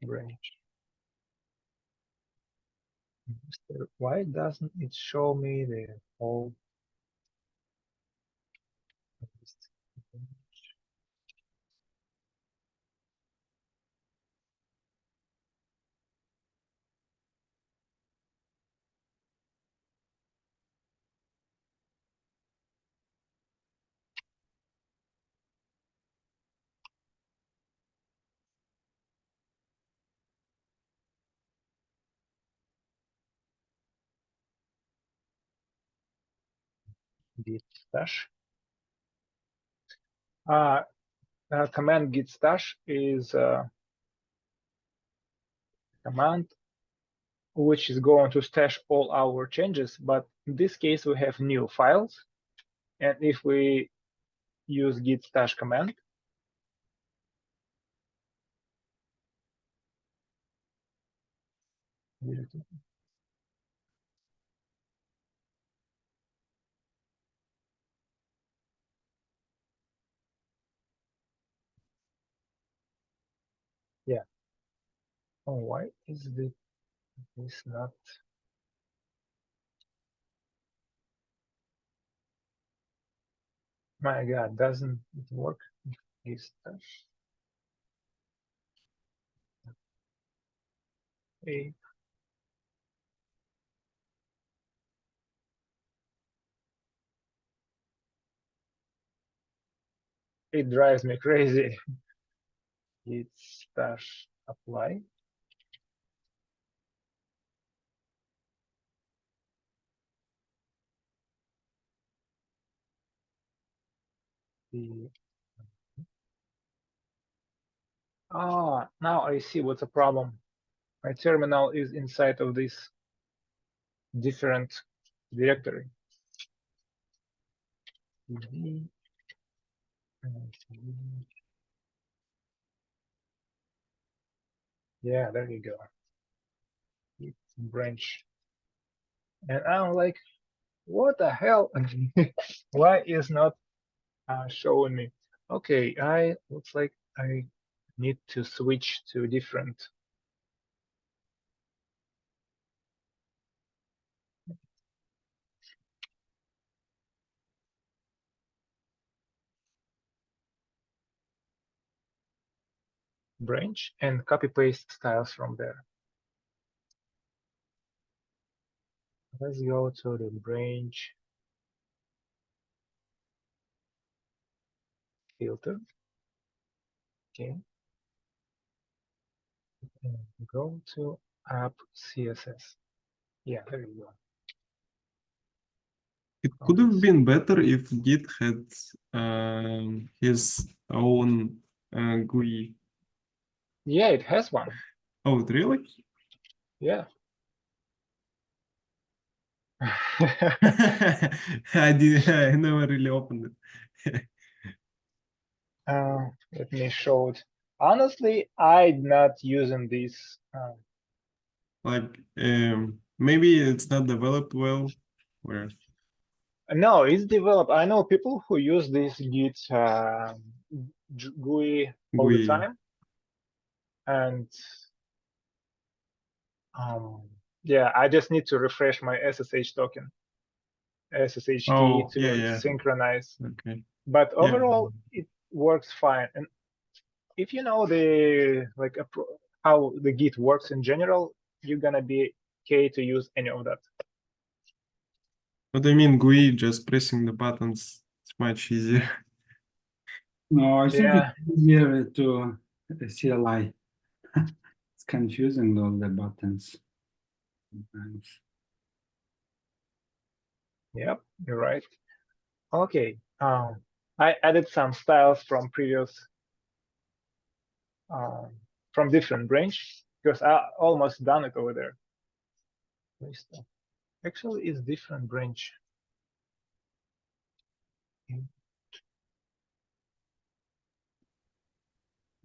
Branch. Why doesn't it show me the whole? Git stash. Command git stash is a command which is going to stash all our changes, but in this case we have new files, and if we use git stash command, yeah. Oh, why is this not? My God, doesn't it work? Git stash. Hey. It drives me crazy. Git stash apply. Now I see what's the problem. My terminal is inside of this different directory. Yeah, there you go. It's branch. And I'm like, what the hell? Why is not showing me? Okay, looks like I need to switch to different. Branch and copy paste styles from there. Let's go to the branch filter. Okay. And go to app CSS. Yeah, there you go. It could have been better if Git had his own GUI. Yeah, it has one. Oh, really? Yeah. I never really opened it. Let me show it. Honestly, I'm not using this. Like maybe it's not developed well. Where? No, it's developed. I know people who use this Git GUI all the GUI. time, and yeah, I just need to refresh my SSH token, SSH key Oh, to yeah. synchronize. Okay. But Yeah. overall, it works fine. And if you know the how the Git works in general, you're gonna be okay to use any of that. What I mean, GUI, just pressing the buttons, it's much easier. No, I think Yeah. it's easier to CLI. It's confusing all the buttons sometimes. Yep, you're right. Okay. I added some styles from previous from different branch because I almost done it over there. Actually, it's different branch.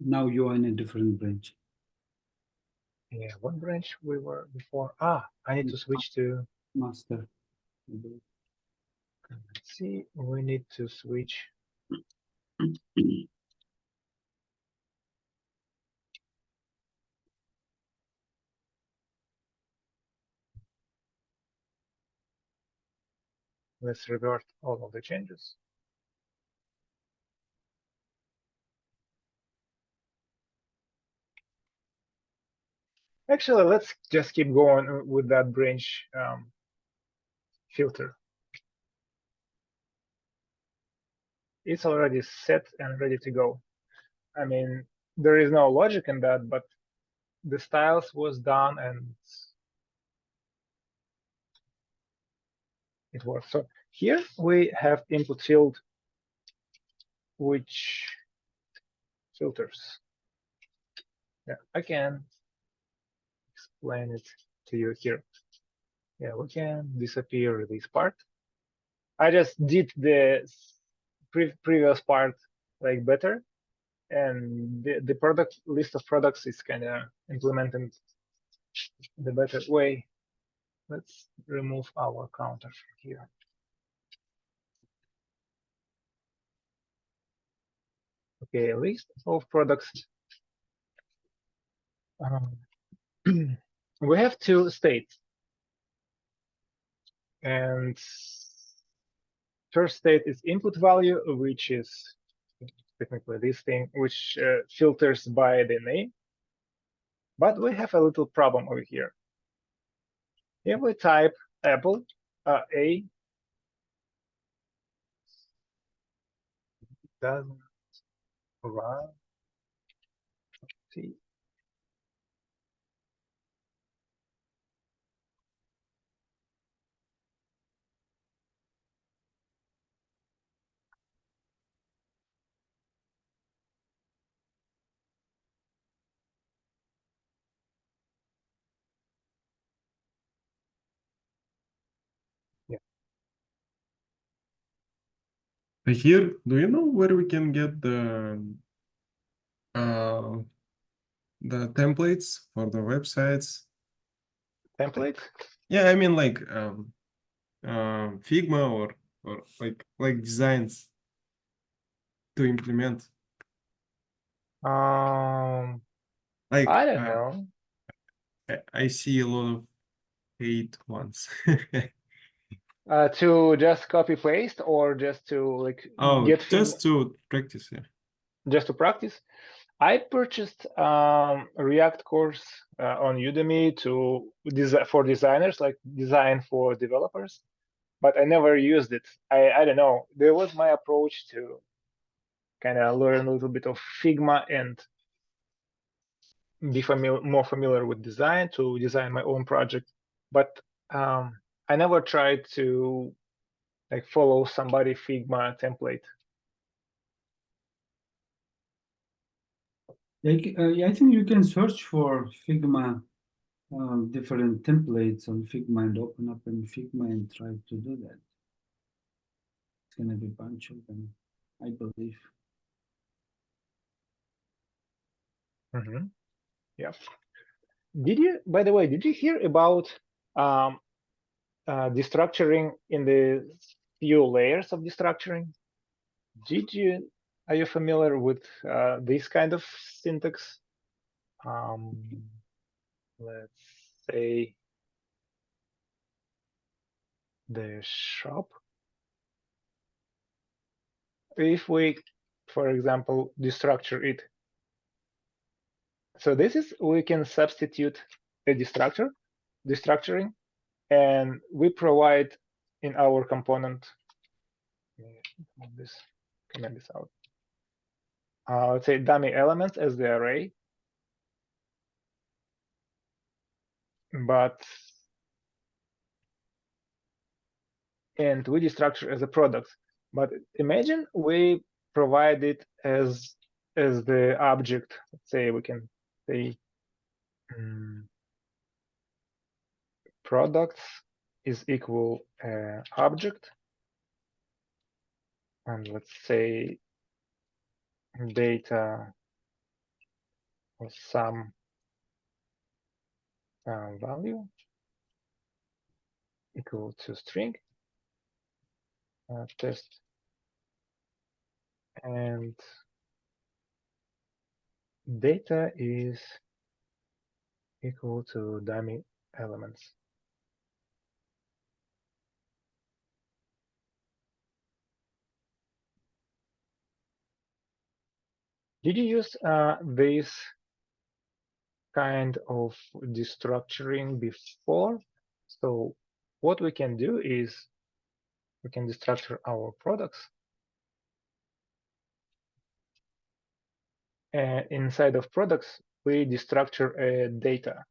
Now you are in a different branch. Yeah, what branch we were before? I need to switch to Master. Let's see. We need to switch. Let's revert all of the changes. Actually, let's just keep going with that branch filter. It's already set and ready to go. I mean, there is no logic in that, but the styles was done and it works. So here we have input field, which filters. Yeah, I can explain it to you here. Yeah, we can disappear this part. I just did the previous part like better, and the product list of products is kind of implemented the better way. Let's remove our counter from here. Okay, list of products. We have two states, and first state is input value, which is technically this thing, which filters by the name. But we have a little problem over here. If we type apple, A doesn't run. See. Yeah. Here, do you know where we can get the the templates for the websites. Template? Yeah, I mean like Figma or like designs to implement. Like I don't know. I see a lot of hate ones. To just copy paste or just to like Oh, get just to practice, yeah. just to practice. I purchased a React course on Udemy to for designers, like design for developers, but I never used it. I don't know. There was my approach to kind of learn a little bit of Figma and be more familiar with design to design my own project. But I never tried to like follow somebody Figma template. I think you can search for Figma, different templates on Figma and open up in Figma and try to do that. It's gonna be a bunch of them, I believe. Mm-hmm. Yeah. Did you, by the way, did you hear about destructuring in the few layers of destructuring? Are you familiar with this kind of syntax? Let's say the shop. If we, for example, destructure it. So this is, we can substitute a destructuring, and we provide in our component, comment this out. Let's say dummy elements as the array, and we destructure as a product. But imagine we provide it as the object. Let's say we can say products is equal object, and let's say data or some value equal to string test, and data is equal to dummy elements. Did you use this kind of destructuring before? So what we can do is we can destructure our products. And inside of products, we destructure data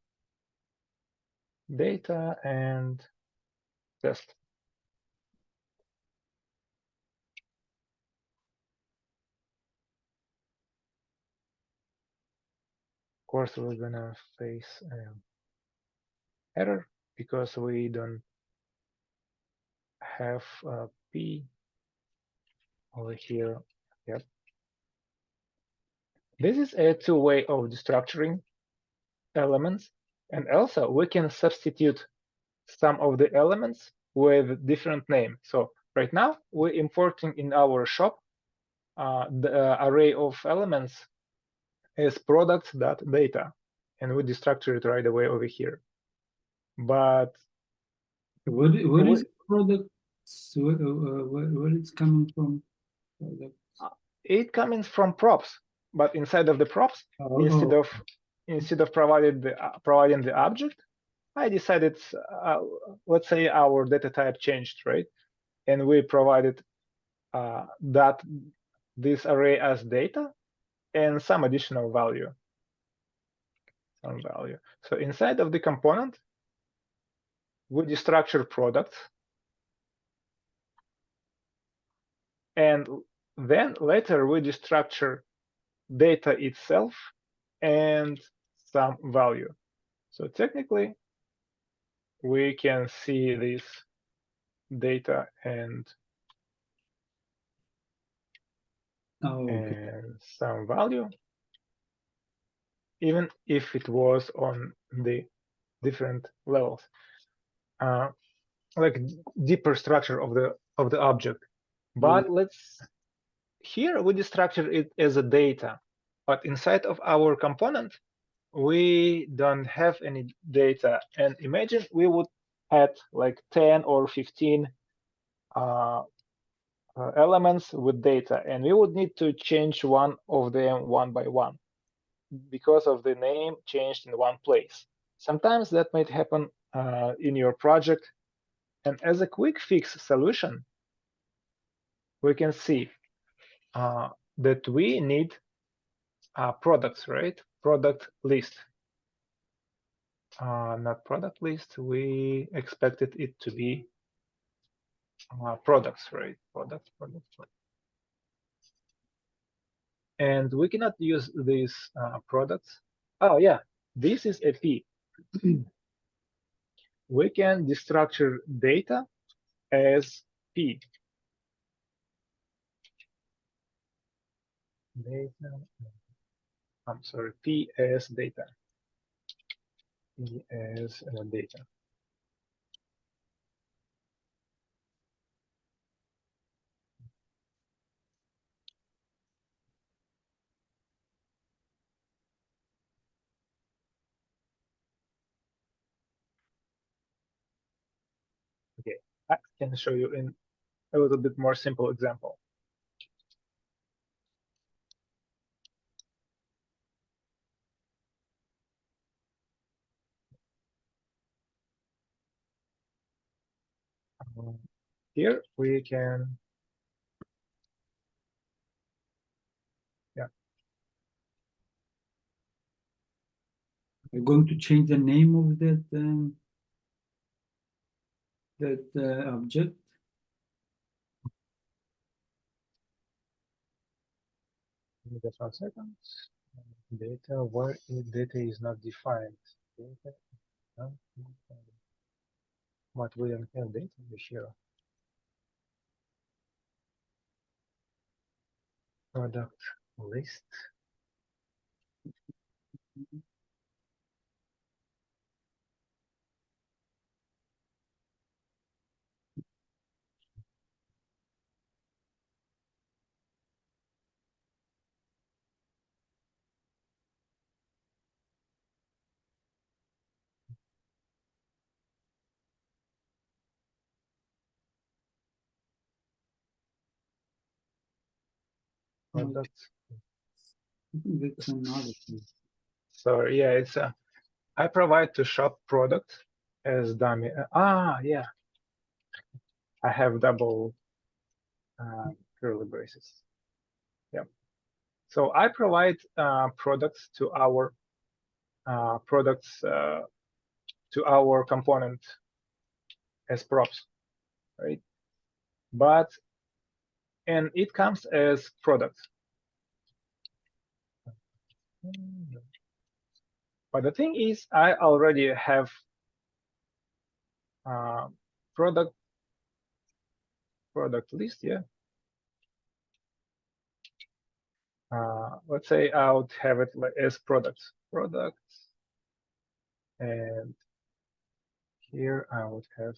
and test. Of course, we're gonna face error because we don't have P over here. Yep. This is a two-way of destructuring elements, and also we can substitute some of the elements with different name. So right now we're importing in our shop the array of elements as products.data, and we destructure it right away over here. But what is product? Where it's coming from? It comes from props, but inside of the props, instead of providing the object, I decided, let's say our data type changed, right? And we provided this array as data and some additional value. So inside of the component, we destructure products, and then later we destructure data itself and some value. So technically, we can see this data and some value even if it was on the different levels, like deeper structure of the object. But here we destructure it as a data, but inside of our component we don't have any data. And imagine we would add like 10 or 15 elements with data, and we would need to change one of them one by one because of the name changed in one place. Sometimes that might happen in your project. And as a quick fix solution, we can see that we need products, right? Product list. Not product list, we expected it to be products, right? Products. And we cannot use these products. Oh yeah, this is a P. We can destructure data as P. Data. I'm sorry, P as data. P as data. Okay, I can show you in a little bit more simple example. Here we can, yeah. We're going to change the name of that object. Just 1 second. Data, where data is not defined. Data not defined. But we don't have data here. Product list. Product. I think that's another thing. So yeah, it's I provide to shop product as dummy. Yeah, I have double curly braces. Yeah. So I provide products to our to our component as props, right? And it comes as product. But the thing is, I already have product list, yeah. Let's say I would have it like as products, and here I would have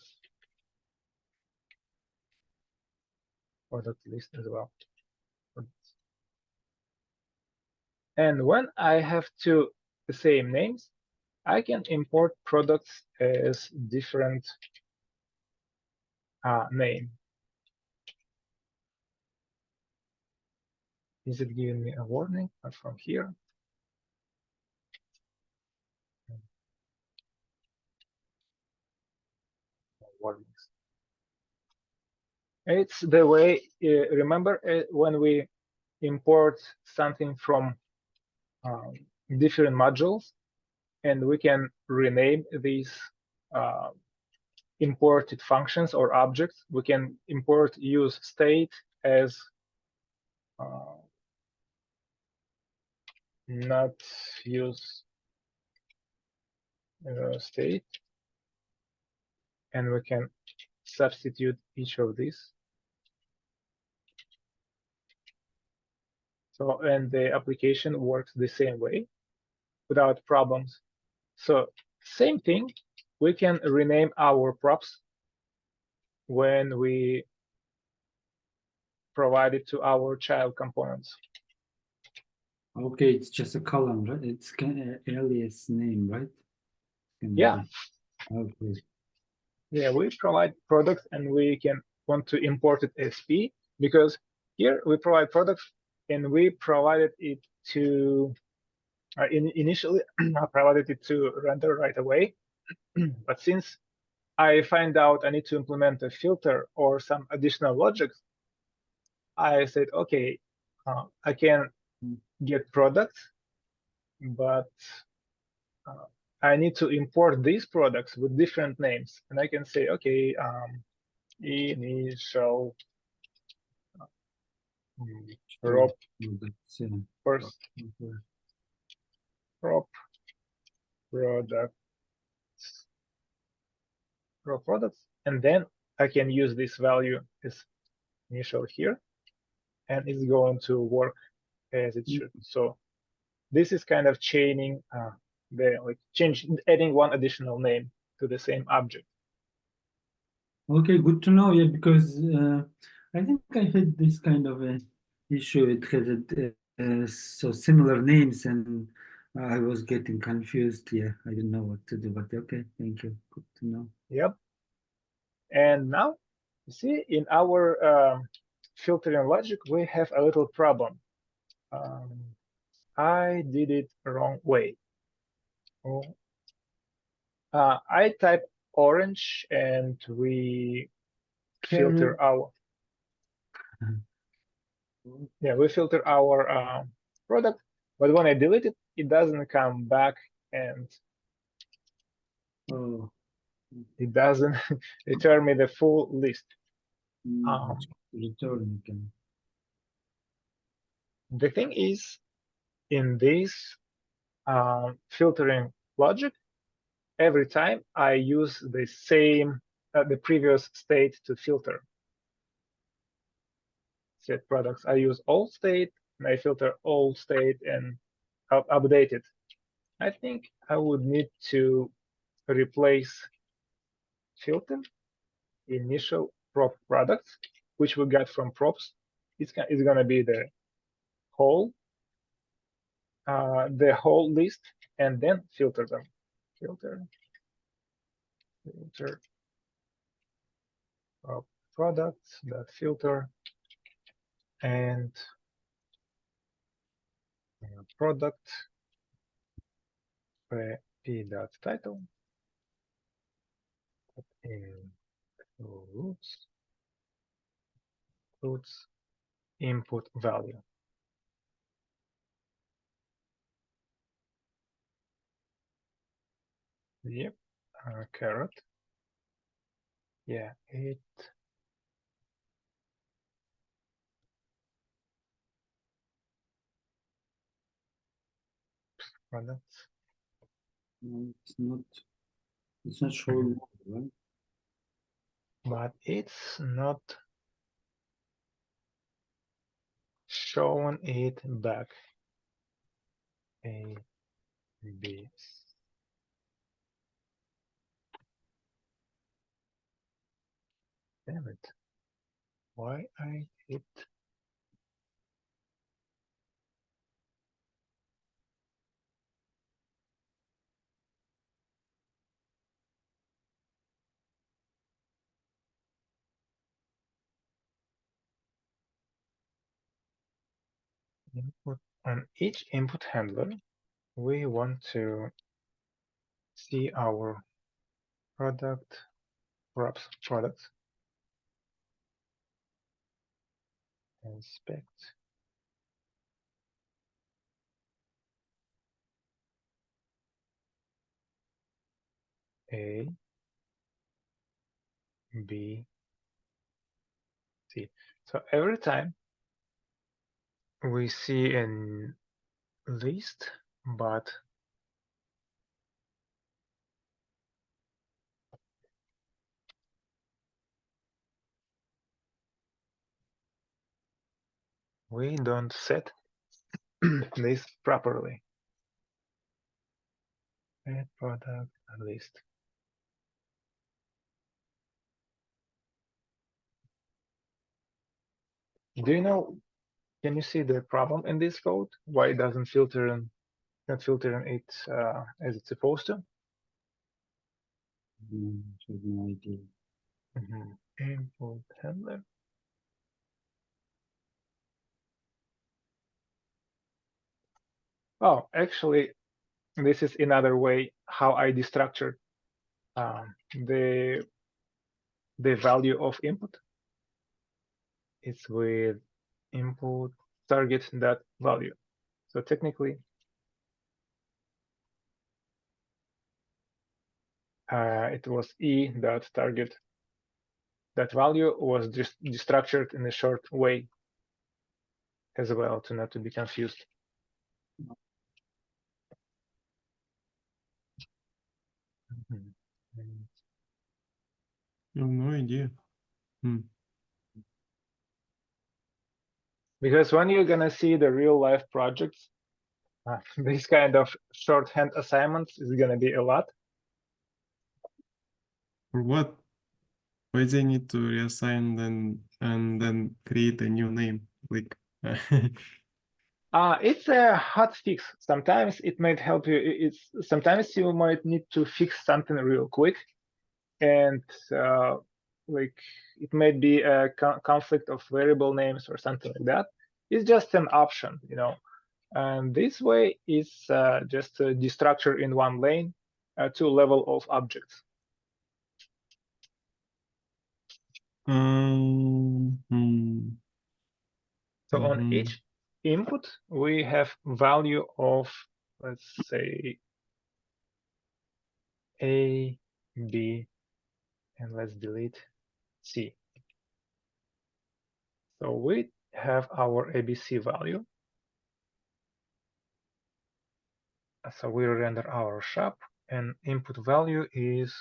product list as well. And when I have two the same names, I can import products as different name. Is it giving me a warning from here? Warnings. It's the way, remember when we import something from different modules, and we can rename these imported functions or objects. We can import use state as not use state, and we can substitute each of these. So, and the application works the same way. without problems. So same thing, we can rename our props when we provide it to our child components. Okay, it's just a column, right? It's alias name, right? Yeah. Okay. Yeah, we provide products and we can want to import it as P, because here we provide products and we provided it to initially I provided it to render right away. But since I find out I need to implement a filter or some additional logics, I said, okay, I can get products, but I need to import these products with different names. And I can say, okay, initial prop first prop products, and then I can use this value as initial here, and it's going to work as it should. So this is kind of chaining adding one additional name to the same object. Okay, good to know. Yeah, because I think I had this kind of a issue. It had so similar names, and I was getting confused. Yeah, I didn't know what to do. But okay, thank you. Good to know. Yep. And now, you see, in our filtering logic, we have a little problem. I did it wrong way. I type orange and we filter our we filter our product, but when I delete it, it doesn't come back and it doesn't return me the full list. Return again. The thing is, in this filtering logic, every time I use the same the previous state to filter. Set products, I use all state and I filter all state and update it. I think I would need to replace filter initial prop products, which we got from props. It's going to be the whole list, and then filter them. Filter prop products that filter and product p.title includes input value. Yep, caret. Yeah, it products. No, it's not showing, right? But it's not showing it back. A, B. Damn it. Why I hit? Input on each input handler, we want to see our products. Inspect. A, B, C. So every time we see a list, but we don't set this properly. Add product list. Do you know? Can you see the problem in this code? Why it doesn't filter and not filtering it as it's supposed to? Have no idea. Import handler. Oh, actually, this is another way how I destructured the value of input. It's with input target that value. So technically, it was e dot target. That value was just destructured in a short way as well, to not to be confused. I have no idea. Because when you're gonna see the real life projects, this kind of shorthand assignments is gonna be a lot. For what? Why they need to reassign and then create a new name? Like It's a hot fix. Sometimes it might help you. It's sometimes you might need to fix something real quick, and like it might be a conflict of variable names or something like that. It's just an option, you know. And this way is just a destructure in one lane to level of objects. So on each input, we have value of, let's say, A, B, and let's delete C. So we have our ABC value. So we render our shop, and input value is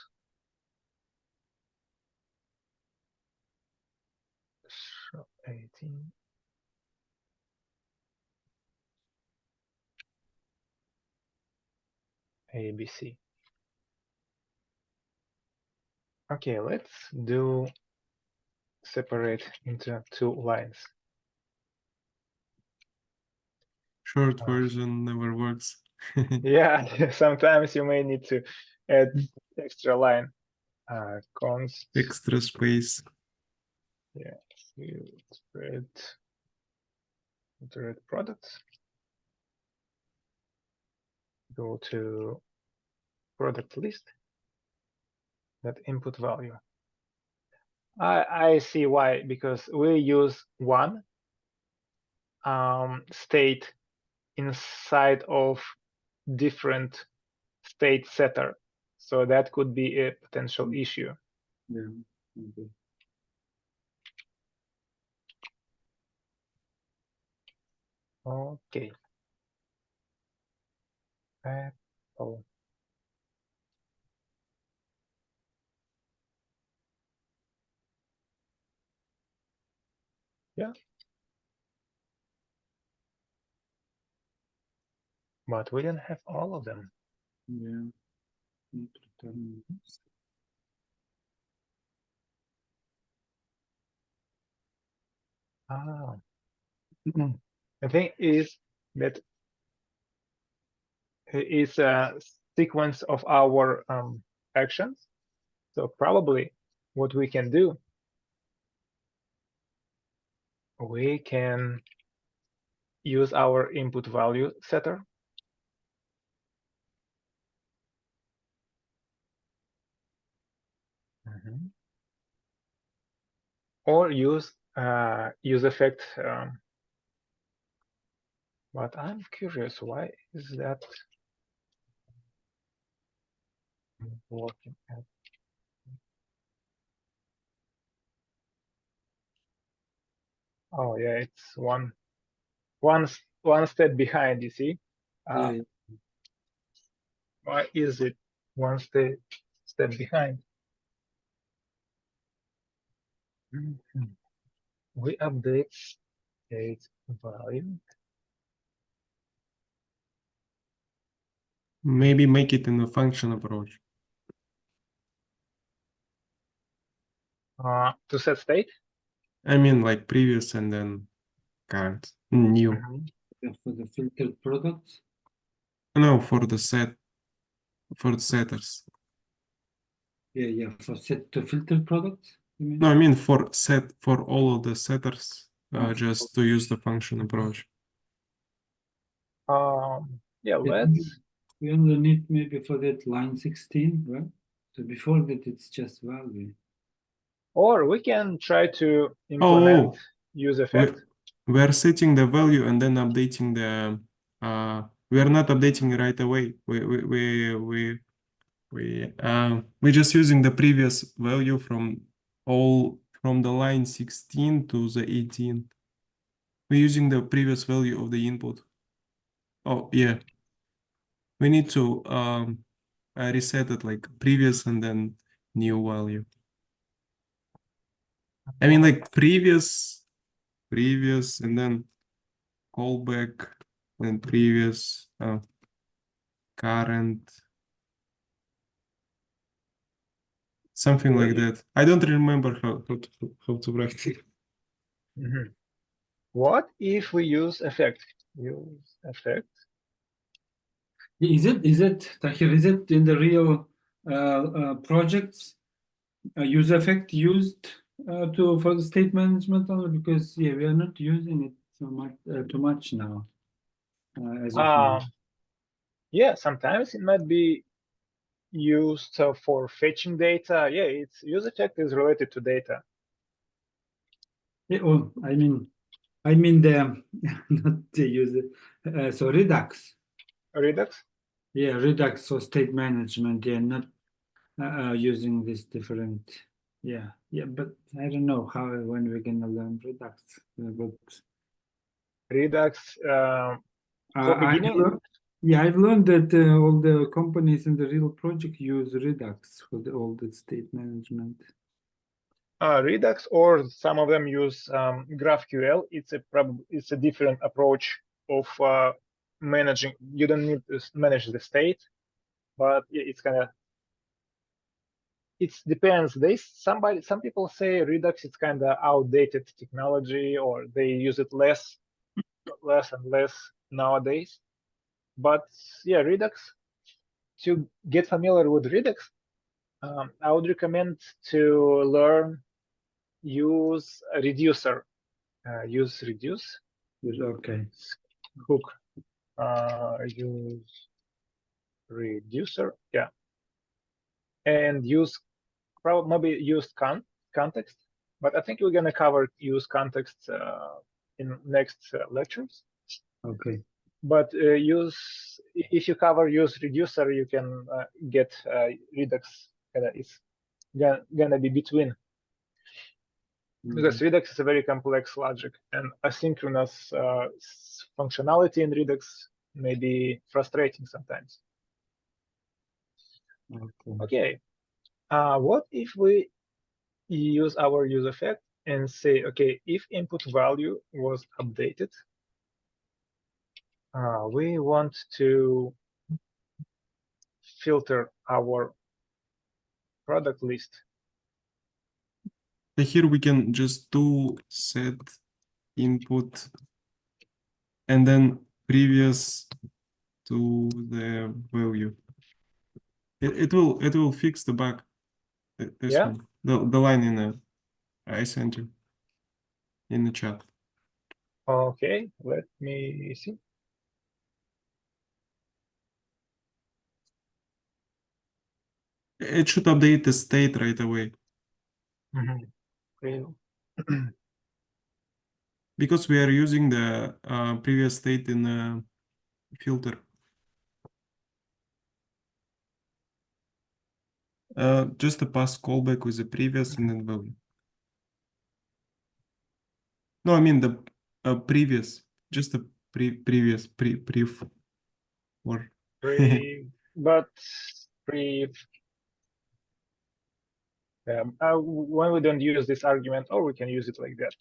18. ABC. Okay, let's do separate into two lines. short version never works. Yeah, sometimes you may need to add extra line. Const. Extra space. Yeah, filtered products. Go to product list. That input value. I see why, because we use one state inside of different state setter. So that could be a potential issue. Yeah. Okay. Okay. Apple. Yeah. But we didn't have all of them. Yeah. Need to return. The thing is that is a sequence of our actions. So probably what we can do, we can use our input value setter. Or use effect. But I'm curious, why is that working? Oh yeah, it's one step behind. You see, Yeah. why is it one step behind? We update state value. Maybe make it in a function approach. To set state. I mean, like previous and then current, new. For the filtered products. No, for the setters. Yeah, for set to filtered products. You mean? No, I mean for all of the setters, Oh, just to use the function approach. Yeah, let's. We only need maybe for that line 16, right? So before that, it's just value. Or we can try to implement use effect. We're setting the value and then updating the. We are not updating right away. We're just using the previous value from the line 16 to the 18. We're using the previous value of the input. Oh yeah. We need to reset it like previous and then new value. I mean like previous and then callback and previous current. Something like that. I don't remember how to write it. What if we use effect? Use effect. Is it Takhir? Is it in the real projects? Use effect used for the state management only, because we are not using it so much too much now. As of now. Yeah, sometimes it might be used for fetching data. Yeah, its use effect is related to data. Yeah, oh, I mean the not the user. So Redux. Redux. Yeah, Redux for state management. Yeah, not using this different. Yeah, but I don't know how when we're gonna learn Redux. But Redux for beginning. I've learned that all the companies in the real project use Redux for all the state management. Redux, or some of them use GraphQL. It's a different approach of managing. You don't need to manage the state, but it's kind of. It depends. Some people say Redux is kind of outdated technology, or they use it less and less nowadays. But yeah, Redux. To get familiar with Redux, I would recommend to learn use a reducer. Use reduce. Okay. Hook. Use reducer. Yeah. And use maybe use context. But I think we're gonna cover use context in next lectures. Okay. But if you cover use reducer, you can get Redux. It's gonna be between. Because Redux is a very complex logic, and asynchronous functionality in Redux may be frustrating sometimes. Okay. What if we use our use effect and say, okay, if input value was updated, we want to filter our product list. Here we can just do set input and then previous to the value. It will fix the bug. This one, the line in the I sent you in the chat. Okay, let me see. It should update the state right away. Because we are using the previous state in the filter. Just a pass callback with the previous and then value. No, I mean the previous, just the previous or but when we don't use this argument, or we can use it like that.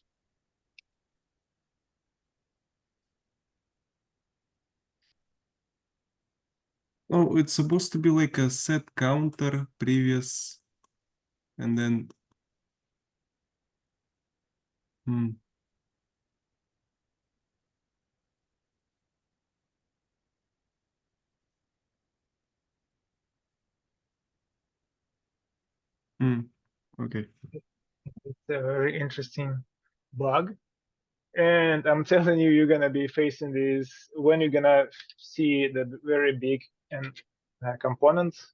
Oh, it's supposed to be like a set counter previous, and then. Okay. It's a very interesting bug. And I'm telling you, you're gonna be facing this when you're gonna see the very big and components.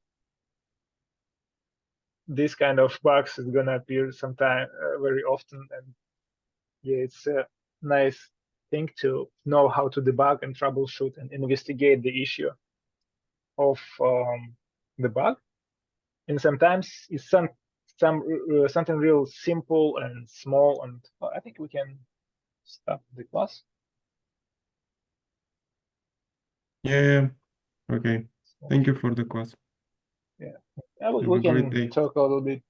This kind of bugs is gonna appear sometime very often, and yeah, it's a nice thing to know how to debug and troubleshoot and investigate the issue of the bug. And sometimes it's something real simple and small. And well, I think we can stop the class. Yeah. Okay. Thank you for the class. Yeah, Have we a great can day. talk a little bit